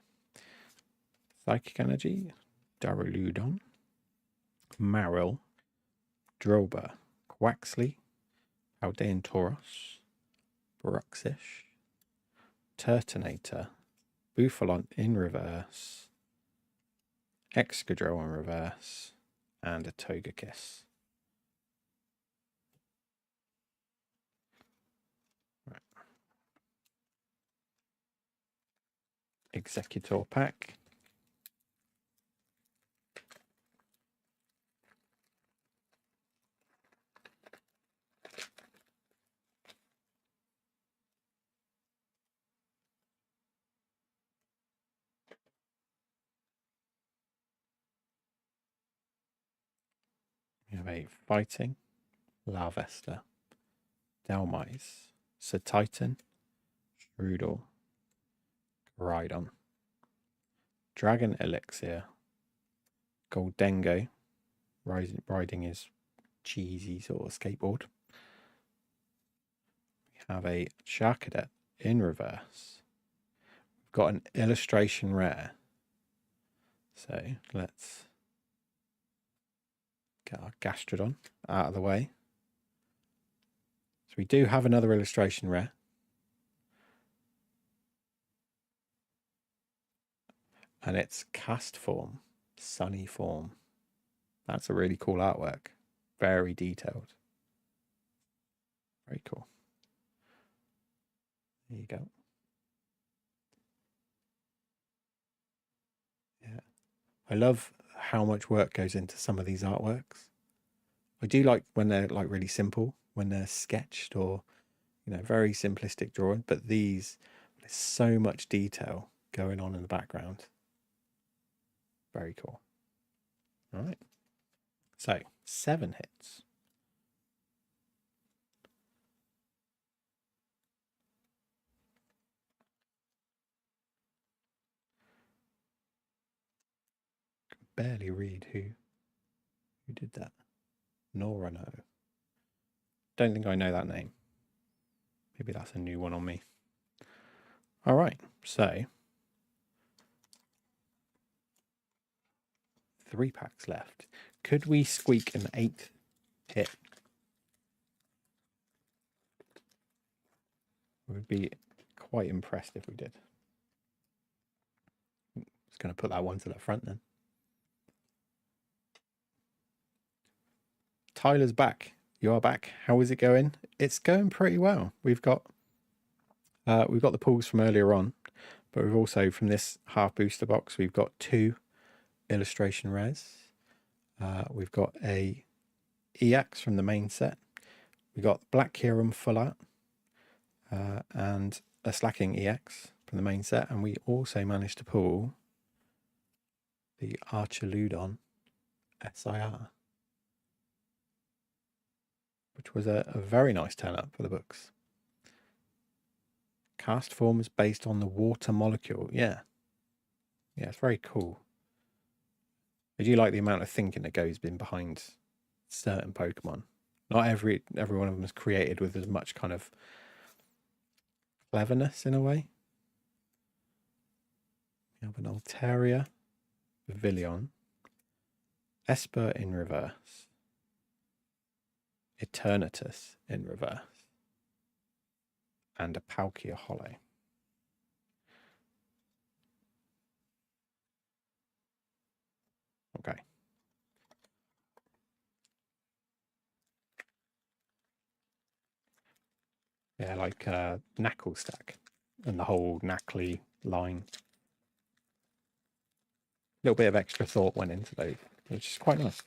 Psychic Energy, Daruludon, Marill, Droba, Quaxley, Aldean Tauros, Bruxish, Turtonator, Bufalon in reverse, Excadrill in reverse, and a Togekiss. Right. Executor pack. We have a Fighting, Larvesta, Dhelmise, Satitan, Strudel, Rhydon, Dragon Elixir, Goldengo, riding his cheesy sort of skateboard. We have a Charcadet in reverse. We've got an illustration rare. So let's get our Gastrodon out of the way. So we do have another illustration rare. And it's Cast Form, Sunny Form. That's a really cool artwork. Very detailed. Very cool. There you go. Yeah. I love how much work goes into some of these artworks. I do like when they're like really simple, when they're sketched or, you know, very simplistic drawing, but these, there's so much detail going on in the background. Very cool. All right. So 7 hits. Barely read who did that. Nor I know. Don't think I know that name. Maybe that's a new one on me. All right, so 3 packs left. Could we squeak an 8th hit? I would be quite impressed if we did. Just going to put that one to the front then. Tyler's back. You are back. How is it going? It's going pretty well. We've got the pulls from earlier on, but we've also from this half booster box we've got 2 illustration rares. We've got a EX from the main set. We got Black Kieran full art and a Slacking EX from the main set, and we also managed to pull the Archaludon SIR, which was a very nice turn up for the books. Cast form is based on the water molecule. Yeah, it's very cool. I do like the amount of thinking that goes in behind certain Pokemon. Not every one of them is created with as much kind of cleverness in a way. We have an Altaria, Vivillon, Esper in reverse, Eternatus in reverse, and a Palkia Holo. Okay. Yeah, like Knackle stack and the whole Knackly line. A little bit of extra thought went into those, which is quite nice.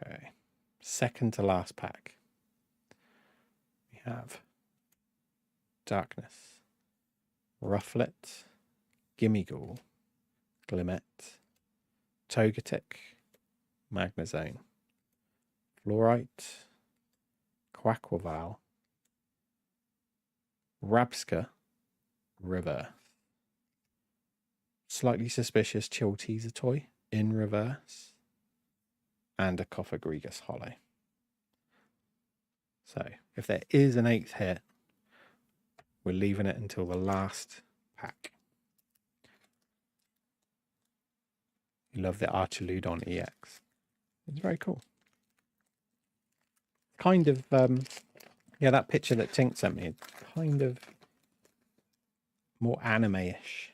Okay, second to last pack. We have Darkness, Rufflet, Gimmighoul, Glimmet, Togetic, Magnezone, Fluorite, Quaquaval, Rabska, reverse. Slightly suspicious Chill Teaser toy in reverse, and a Cofagrigus Holo. So if there is an 8th hit, we're leaving it until the last pack. You love the Archaludon EX. It's very cool. Kind of, yeah, that picture that Tink sent me, kind of more anime-ish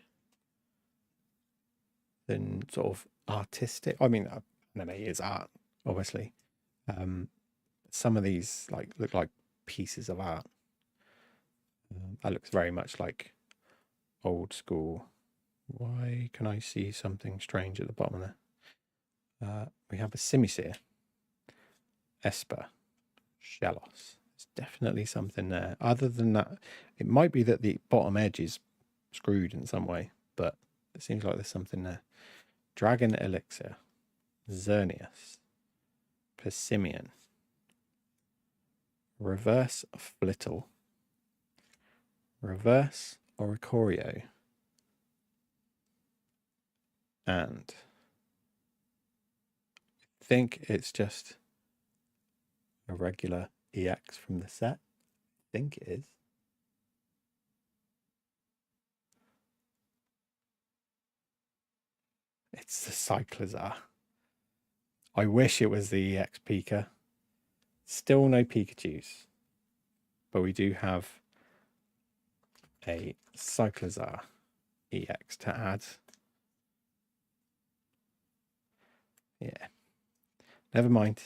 than sort of artistic. I mean, anime is art, obviously. Some of these look like pieces of art. That looks very much like old school. Why can I see something strange at the bottom there? We have a Simisear, Esper, Shellos. There's definitely something there. Other than that, it might be that the bottom edge is screwed in some way, but it seems like there's something there. Dragon Elixir, Xerneas, Persimmon, Reverse Flittle, Reverse Oricorio, and I think it's just a regular EX from the set. I think it is. It's the Cyclozar. I wish it was the EX Pika. Still no Pikachus. But we do have a Cyclozar EX to add. Yeah. Never mind.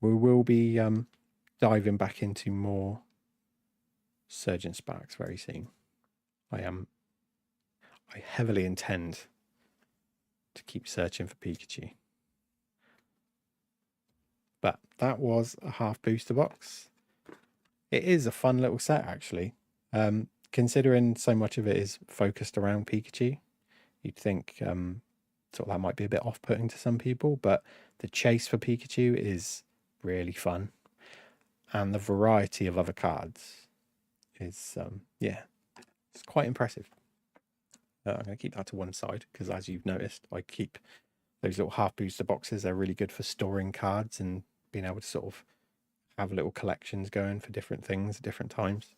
We will be diving back into more Surgeon Sparks very soon. I heavily intend to keep searching for Pikachu. But that was a half booster box. It is a fun little set, actually. Considering so much of it is focused around Pikachu, you'd think sort of that might be a bit off-putting to some people, but the chase for Pikachu is really fun. And the variety of other cards is, yeah, it's quite impressive. I'm going to keep that to one side because, as you've noticed, I keep those little half booster boxes. They're really good for storing cards and being able to sort of have little collections going for different things at different times.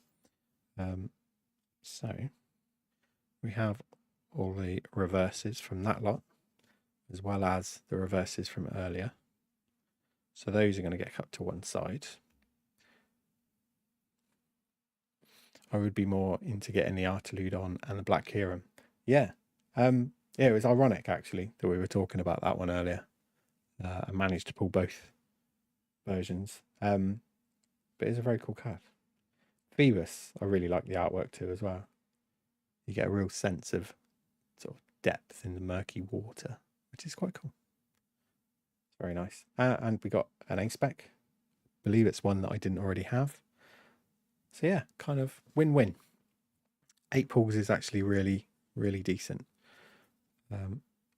So we have all the reverses from that lot, as well as the reverses from earlier. So those are going to get cut to one side. I would be more into getting the Artilude and the Black Kieran. Yeah. Yeah, it was ironic actually that we were talking about that one earlier. I managed to pull both versions. But it's a very cool card. Phoebus, I really like the artwork too as well. You get a real sense of sort of depth in the murky water, which is quite cool. It's very nice. And we got an A-Spec. I believe it's one that I didn't already have. So yeah, kind of win-win. 8 pulls is actually really, really decent.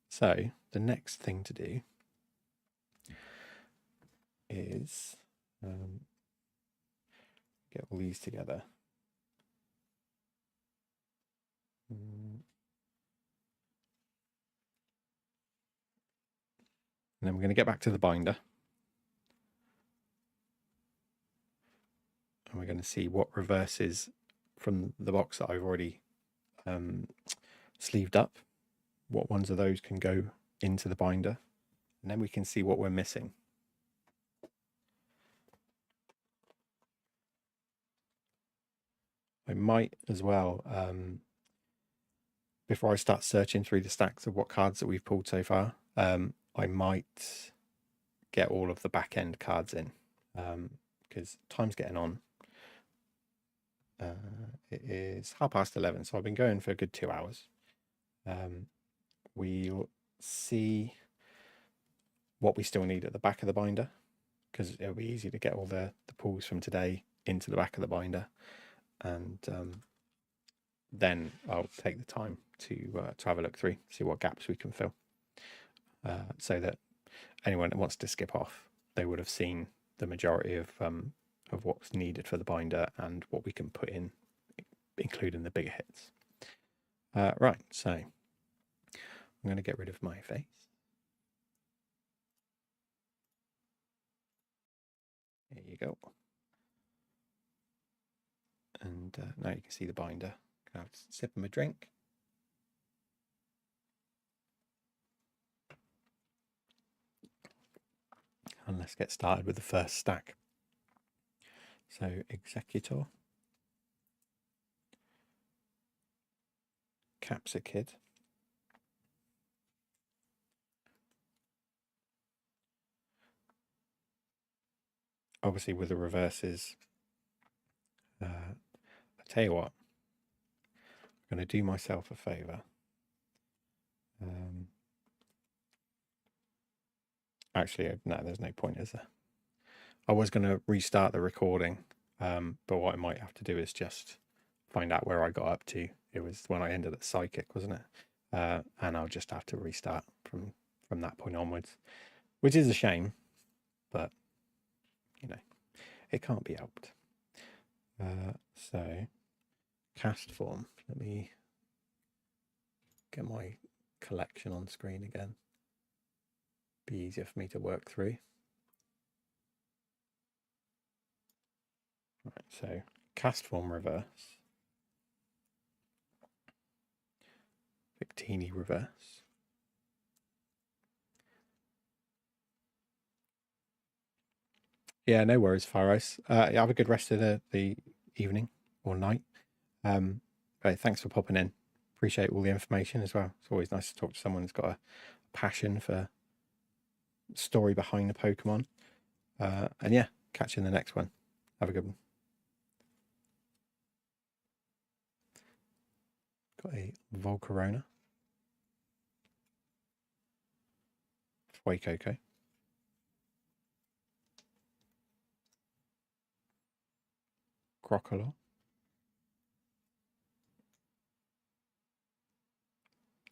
So the next thing to do is get all these together. And then we're going to get back to the binder. And we're going to see what reverses from the box that I've already sleeved up. What ones of those can go into the binder. And then we can see what we're missing. I might as well, before I start searching through the stacks of what cards that we've pulled so far, I might get all of the back end cards in because time's getting on. It is 11:30, so I've been going for a good 2 hours. We'll see what we still need at the back of the binder because it'll be easy to get all the pulls from today into the back of the binder, and then I'll take the time to have a look through, see what gaps we can fill, so that anyone that wants to skip off, they would have seen the majority of what's needed for the binder and what we can put in, including the bigger hits. Right, so I'm going to get rid of my face. There you go. And now you can see the binder. Can I have a sip of my drink? And let's get started with the first stack. So Executor, Capsicid, obviously with the reverses. I tell you what, I'm going to do myself a favour. Actually, no, there's no point, is there? I was going to restart the recording, but what I might have to do is just find out where I got up to. It was when I ended at Psychic, wasn't it? And I'll just have to restart from that point onwards, which is a shame, but you know, it can't be helped. So cast form. Let me get my collection on screen again. Be easier for me to work through. Right, so cast form reverse. Victini reverse. Yeah, no worries, Faros. Have a good rest of the evening or night. But thanks for popping in. Appreciate all the information as well. It's always nice to talk to someone who's got a passion for story behind the Pokemon. And yeah, catch you in the next one. Have a good one. Got a Volcarona. Fuecoco. Crocodile.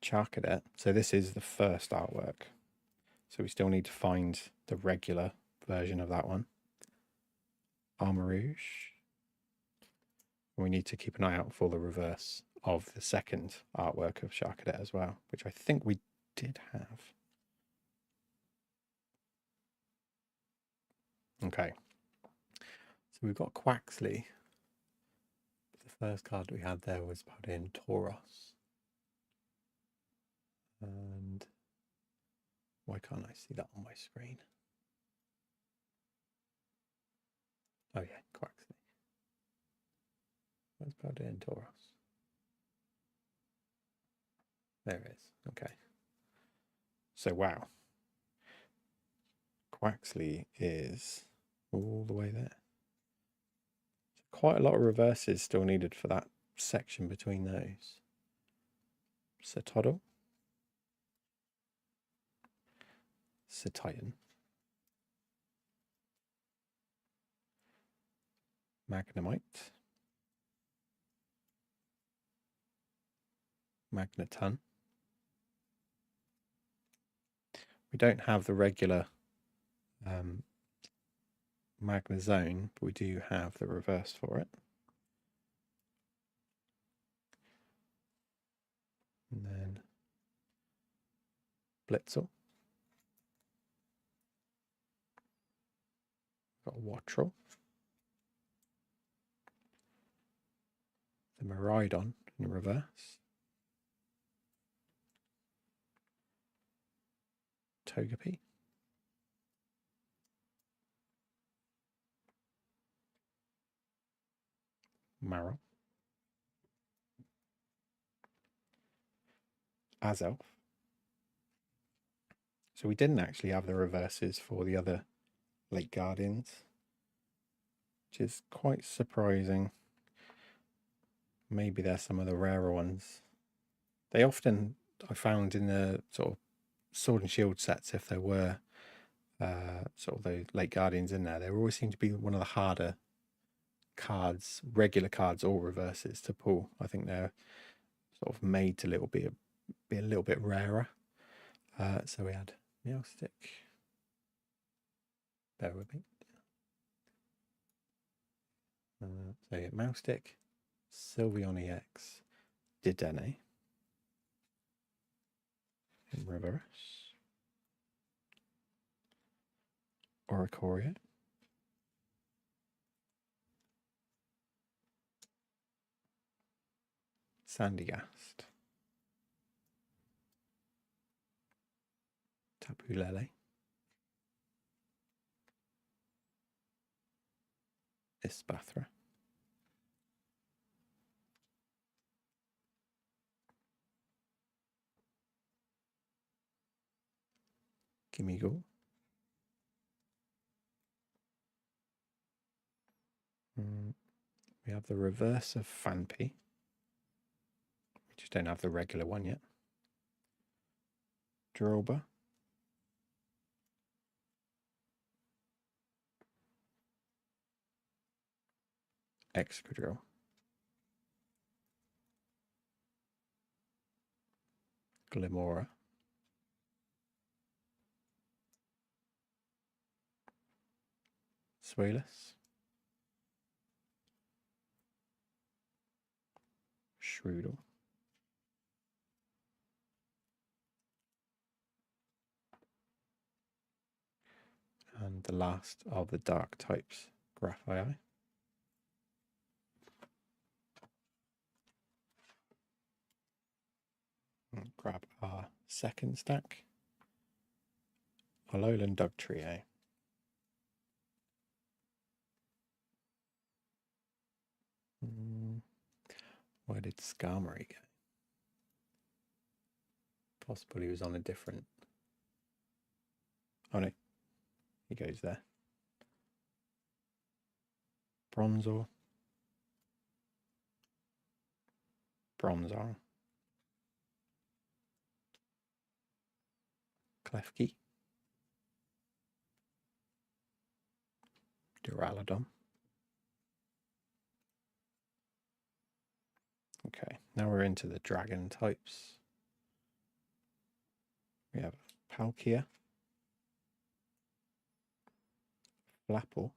Charcadet. So this is the first artwork. So we still need to find the regular version of that one. Armarouge. We need to keep an eye out for the reverse of the second artwork of Charcadet as well, which I think we did have. Okay. So we've got Quaxley. The first card we had there was put in Tauros. And why can't I see that on my screen? Oh yeah, Quaxley. Where's Paldean in Tauros? There it is. Okay. So wow. Quaxley is all the way there. Quite a lot of reverses still needed for that section between those. Cetoddle. Cetitan. Magnemite. Magneton. We don't have the regular Magnezone, but we do have the reverse for it. And then Blitzel. Got Wattrel. The Miraidon in reverse. Togepi. Marill. Azelf. So we didn't actually have the reverses for the other Lake Guardians, which is quite surprising. Maybe they're some of the rarer ones. They often, I found in the sort of Sword and Shield sets, if there were sort of those Lake Guardians in there, they always seem to be one of the harder cards, regular cards or reverses to pull. I think they're sort of made to be a little bit rarer. So we had Meowstic. Bear with me. So yeah, Meowstic, Sylveon EX, Dedenne in reverse, Oricorio, Sandygast, Tapu Lele, Ispathra, Gimmighoul, we have the reverse of Phanpy. We just don't have the regular one yet. Droba, Excadrill, Glimmora, Swalus, Shroodle, and the last of the dark types, Graphii. Grab our second stack. Alolan Dugtrio. Where did Skarmory go? Possibly he was on a different... Oh no, he goes there. Bronzor. Bronzor. Klefki. Duraludon. Okay, now we're into the dragon types. We have Palkia, Flapple,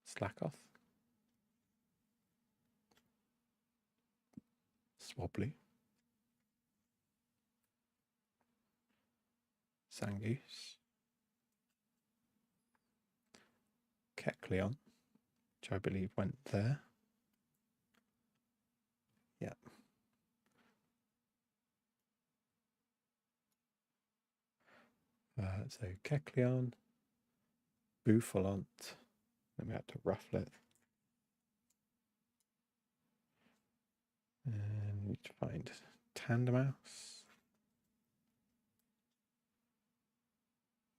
Slakoth, Swablu, Zangoose, Kecleon, which I believe went there. Yep. So Kecleon, Bouffalont, then we had to ruffle it. And we need to find Tandemaus,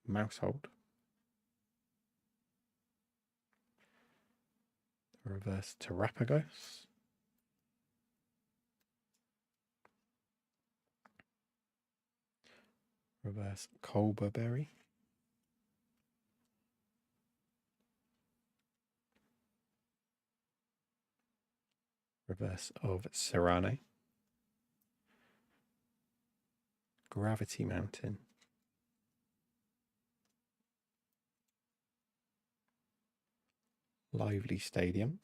Mousehold, reverse Terrapagos, reverse Colberberry, reverse of Serrano, Gravity Mountain, Lively Stadium,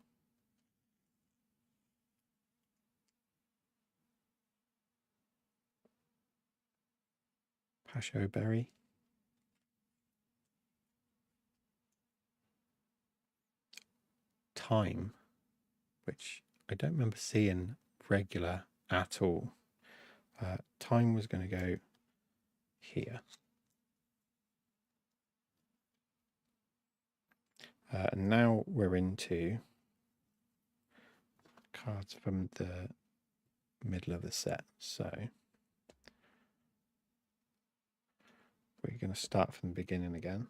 Pasho Berry, Time, which I don't remember seeing regular at all. Time was going to go here. And now we're into cards from the middle of the set. So we're going to start from the beginning again.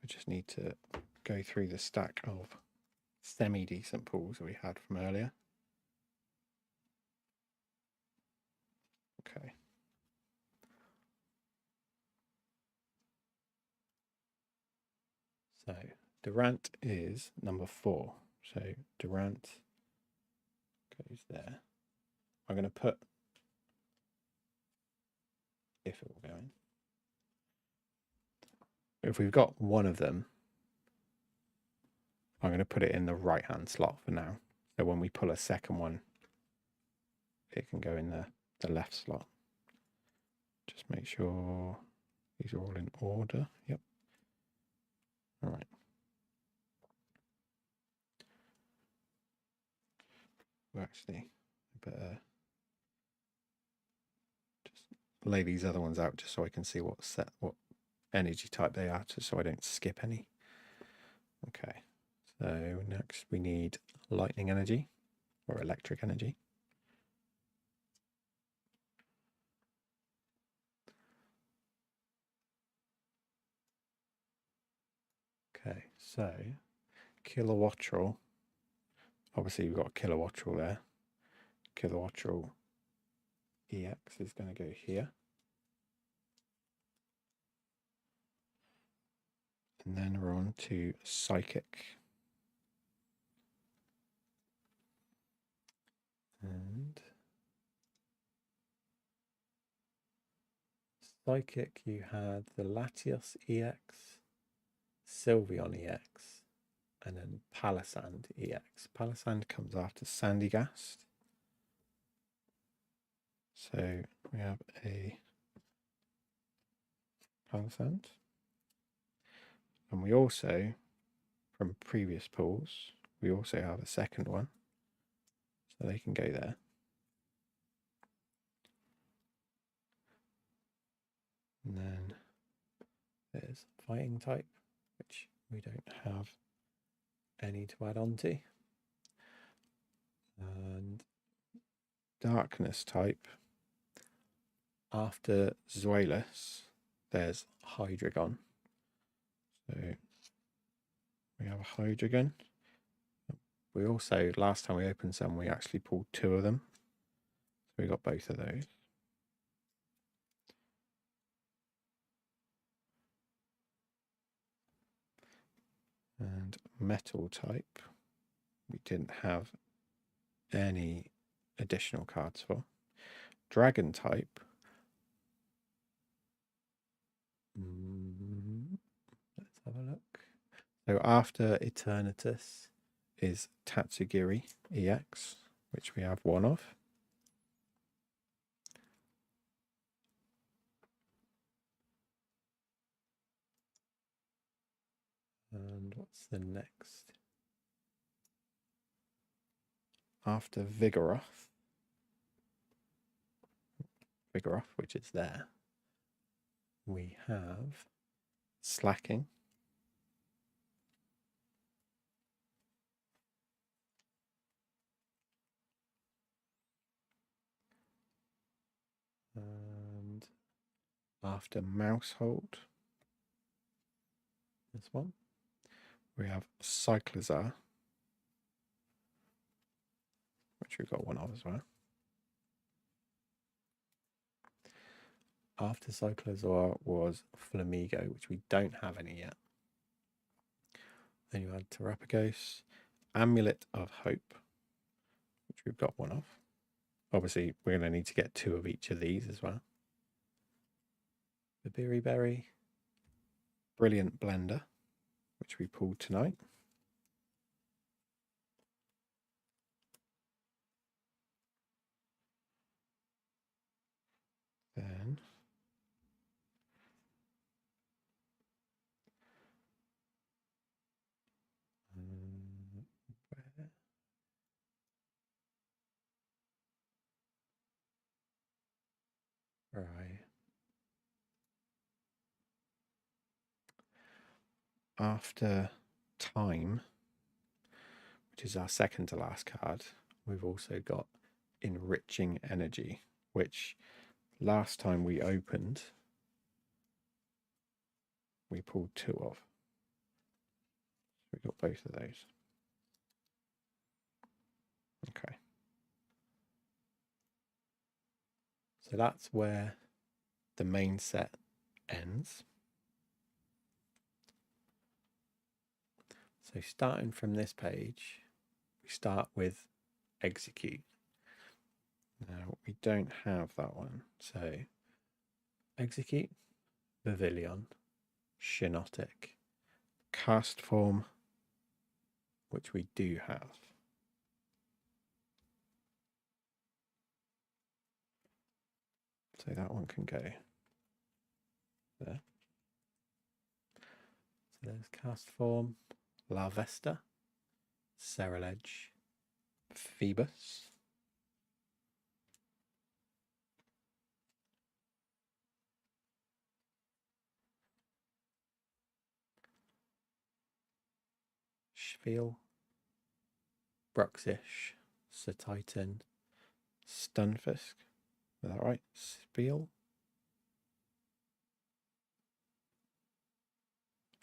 We just need to go through the stack of semi-decent pulls that we had from earlier. Okay. So Durant is number 4. So Durant goes there. I'm going to put, if it will go in. If we've got one of them, I'm going to put it in the right-hand slot for now. So when we pull a second one, it can go in the left slot. Just make sure these are all in order. Yep. All right. Well, actually, I better just lay these other ones out just so I can see what energy type they are, just so I don't skip any. Okay. So next we need lightning energy or electric energy. Okay, so Kilowattrel. Obviously we've got a Kilowattrel there. Kilowattrel EX is going to go here. And then we're on to Psychic. And Psychic, you had the Latios EX, Sylveon EX, and then Palisand EX. Palisand comes after Sandygast. So we have a Palisand. And we also, from previous pulls, we also have a second one. So they can go there. And then is fighting type, which we don't have any to add on to. And darkness type, after Zoilus, there's Hydreigon. So we have a Hydreigon. We also, last time we opened some, we actually pulled 2 of them. So we got both of those. And metal type, we didn't have any additional cards for. Dragon type, let's have a look. So after Eternatus is Tatsugiri EX, which we have 1 of. And what's the next? After Vigoroth, which is there, we have Slacking. And after Mousehold, this one, we have Cyclizar, which we've got 1 of as well. After Cyclizar was Flamigo, which we don't have any yet. Then you add Terrapagos, Amulet of Hope, which we've got 1 of. Obviously, we're going to need to get 2 of each of these as well. The Berry, Brilliant Blender, which we pulled tonight. Then right. After Time, which is our second to last card, we've also got Enriching Energy, which last time we opened, we pulled 2 of. We got both of those. Okay. So that's where the main set ends. So starting from this page, we start with Execute. Now, we don't have that one. So Execute, Pavilion, Shinotic, Cast Form, which we do have. So that one can go there. So there's Cast Form, Larvesta, Cerulege, Phoebus, Spiel, Bruxish, Satitan, Stunfisk. Is that right? Spiel?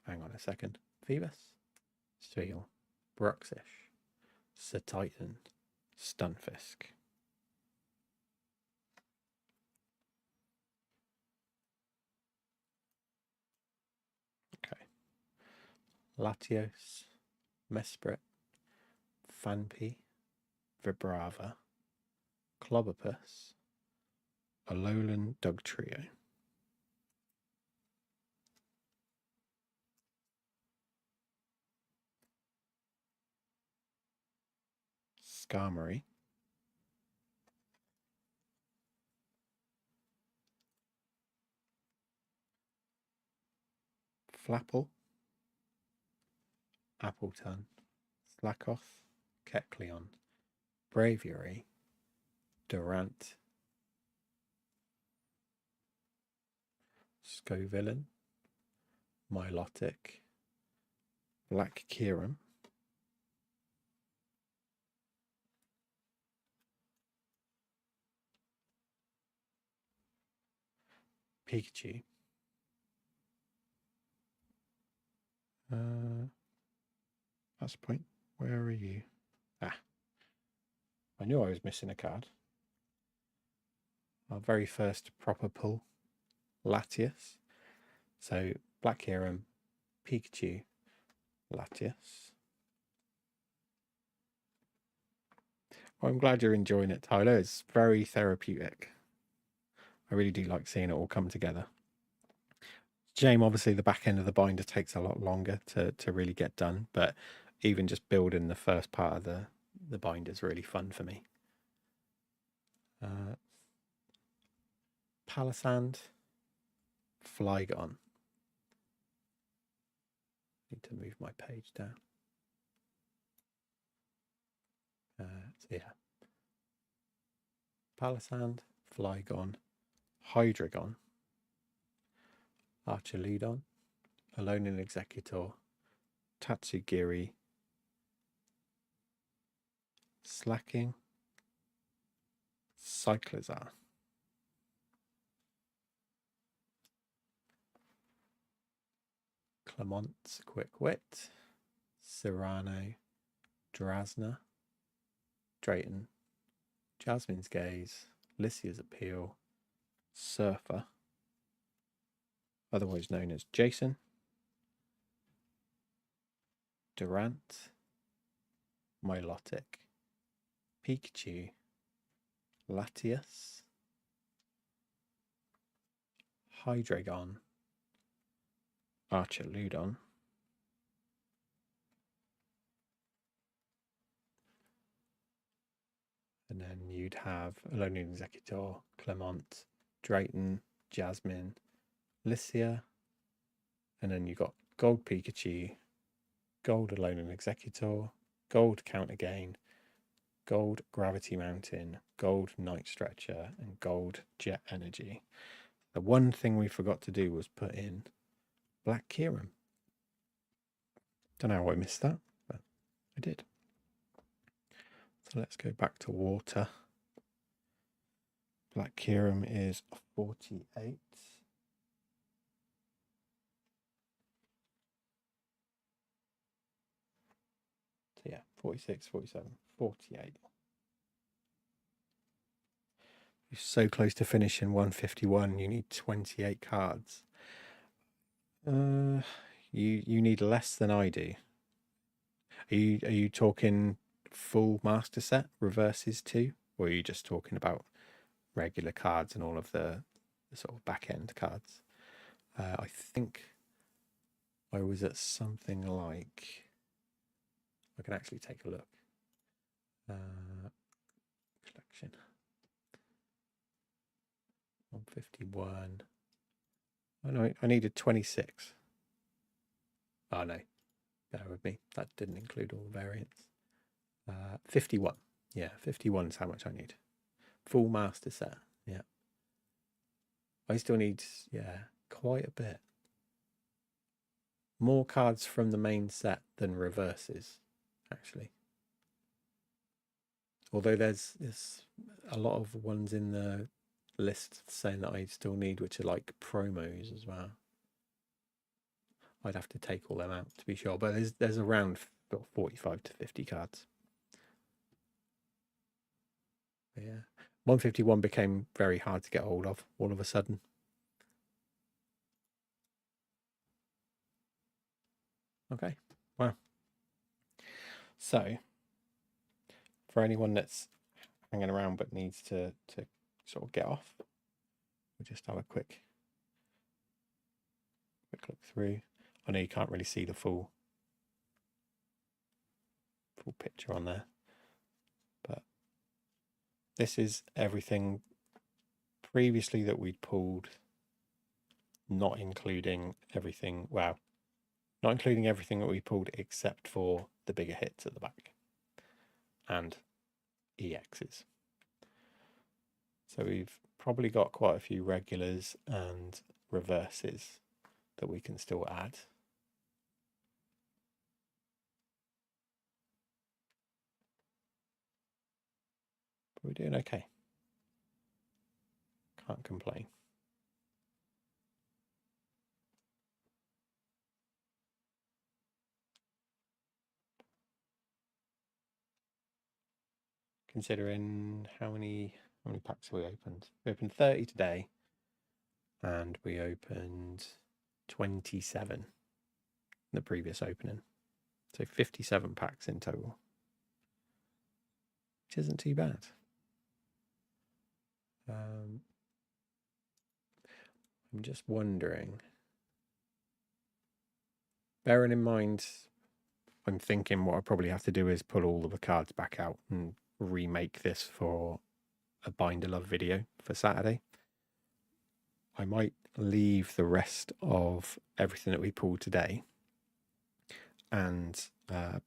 Hang on a second. Phoebus, Spiel, Bruxish, Satitan, Stunfisk. Okay. Latios, Mesprit, Phanpy, Vibrava, Clobopus, Alolan Dugtrio. Skarmory, Flapple, Appleton, Slakoth, Kecleon, Braviary, Durant, Scovillain, Milotic, Black Kieran, Pikachu, that's the point. Where are you? Ah, I knew I was missing a card. Our very first proper pull, Latias. So Black Kieran, Pikachu, Latias. Well, I'm glad you're enjoying it, Tyler. It's very therapeutic. I really do like seeing it all come together. Shame, obviously, the back end of the binder takes a lot longer to really get done, but even just building the first part of the binder is really fun for me. Palisand, Flygon. Need to move my page down. So yeah, Palisand, Flygon, Hydreigon, Archaludon, Alolan Executor, Tatsugiri, Slacking, Cyclizar. Clemont, Quick Wit, Cyrano, Drasna, Drayton, Jasmine's Gaze, Lycia's Appeal, Surfer, otherwise known as Jason, Durant, Milotic, Pikachu, Latias, Hydreigon, Archaludon, and then you'd have Alolan Executor, Clement, Drayton, Jasmine, Lycia, and then you've got Gold Pikachu, Gold Alolan Executor, Gold Counter Gain, Gold Gravity Mountain, Gold Night Stretcher, and Gold Jet Energy. The one thing we forgot to do was put in Black Kieran. Don't know how I missed that, but I did. So let's go back to water. Black Kieran is 48. So yeah, 46, 47, 48. You're so close to finishing 151. You need 28 cards. You need less than I do. Are you talking full master set reverses too, or are you just talking about regular cards and all of the sort of back end cards? I think I was at something like, I can actually take a look. Collection 151. Oh no, I needed 26. Oh no, bear with me. That didn't include all the variants. 51. Yeah, 51 is how much I need. Full master set. Yeah. I still need, yeah, quite a bit. More cards from the main set than reverses, actually. Although there's a lot of ones in the list saying that I still need, which are like promos as well. I'd have to take all them out to be sure, but there's around 45 to 50 cards. But yeah, 151 became very hard to get hold of all of a sudden. Okay, wow. So, for anyone that's hanging around but needs to sort of get off, we'll just have a quick look through. I know you can't really see the full picture on there, but this is everything previously that we'd pulled, not including everything. Wow, not including everything that we pulled except for the bigger hits at the back and EXs. So we've probably got quite a few regulars and reverses that we can still add. But we're doing okay. Can't complain. Considering how many packs we opened. We opened 30 today, and we opened 27 the previous opening. So 57 packs in total, which isn't too bad. I'm just wondering, bearing in mind, I'm thinking what I probably have to do is pull all of the cards back out and remake this for a Binder Love video for Saturday. I might leave the rest of everything that we pulled today and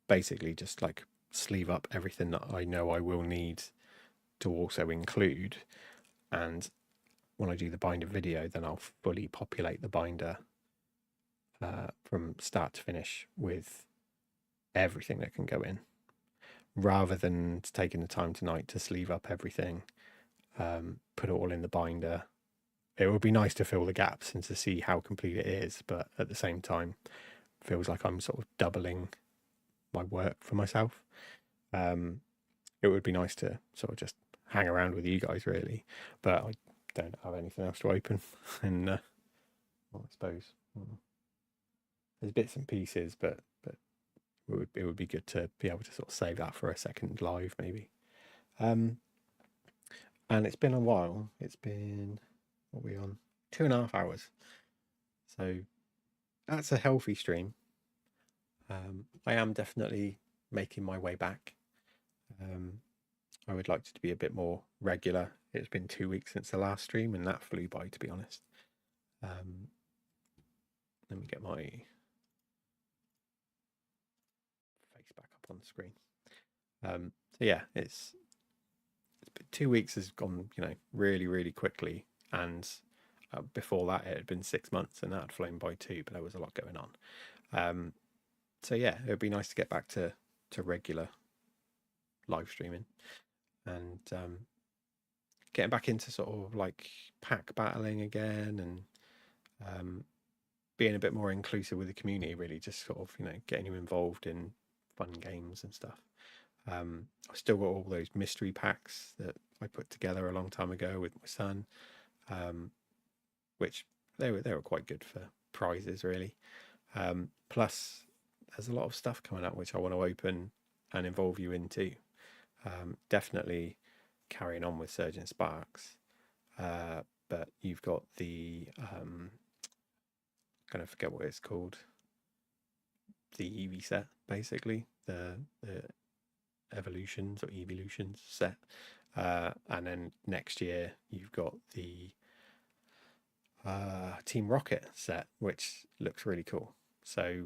basically just like sleeve up everything that I know I will need to also include. And when I do the binder video, then I'll fully populate the binder from start to finish with everything that can go in, rather than taking the time tonight to sleeve up everything, put it all in the binder. It would be nice to fill the gaps and to see how complete it is, but at the same time, it feels like I'm sort of doubling my work for myself. It would be nice to sort of just hang around with you guys, really, but I don't have anything else to open. And well, I suppose there's bits and pieces, but it would be good to be able to sort of save that for a second live, maybe. And it's been a while. It's been, what are we on? 2.5 hours. So that's a healthy stream. I am definitely making my way back. I would like to be a bit more regular. It's been 2 weeks since the last stream, and that flew by, to be honest. Let me get my face back up on the screen. So yeah, it's 2 weeks has gone, really, really quickly. And before that, it had been 6 months, and that had flown by too. But there was a lot going on. So yeah, it would be nice to get back to regular live streaming, and getting back into sort of like pack battling again, and being a bit more inclusive with the community, really, just sort of getting you involved in fun games and stuff. I've still got all those mystery packs that I put together a long time ago with my son, which they were quite good for prizes, really. Plus, there's a lot of stuff coming up which I want to open and involve you into. Definitely carrying on with Surgeon Sparks, but you've got the kind of forget what it's called, the Eevee set, basically the evolutions set, and then next year you've got the Team Rocket set, which looks really cool. So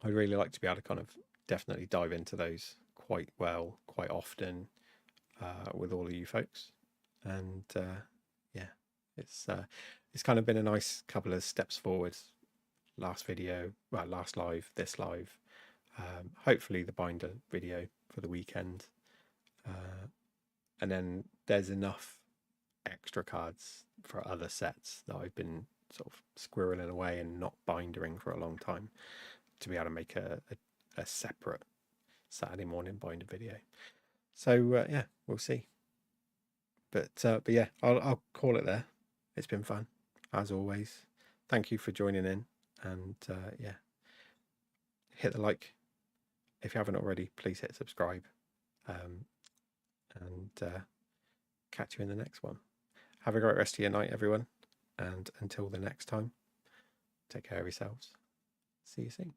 I'd really like to be able to kind of definitely dive into those quite often with all of you folks. And yeah, it's kind of been a nice couple of steps forward. Last live, this live, hopefully the binder video for the weekend, and then there's enough extra cards for other sets that I've been sort of squirreling away and not bindering for a long time to be able to make a separate Saturday morning binder video. So yeah, we'll see. But yeah, I'll call it there. It's been fun as always. Thank you for joining in, and yeah, hit the like if you haven't already. Please hit subscribe, and catch you in the next one. Have a great rest of your night, everyone, and until the next time, take care of yourselves. See you soon.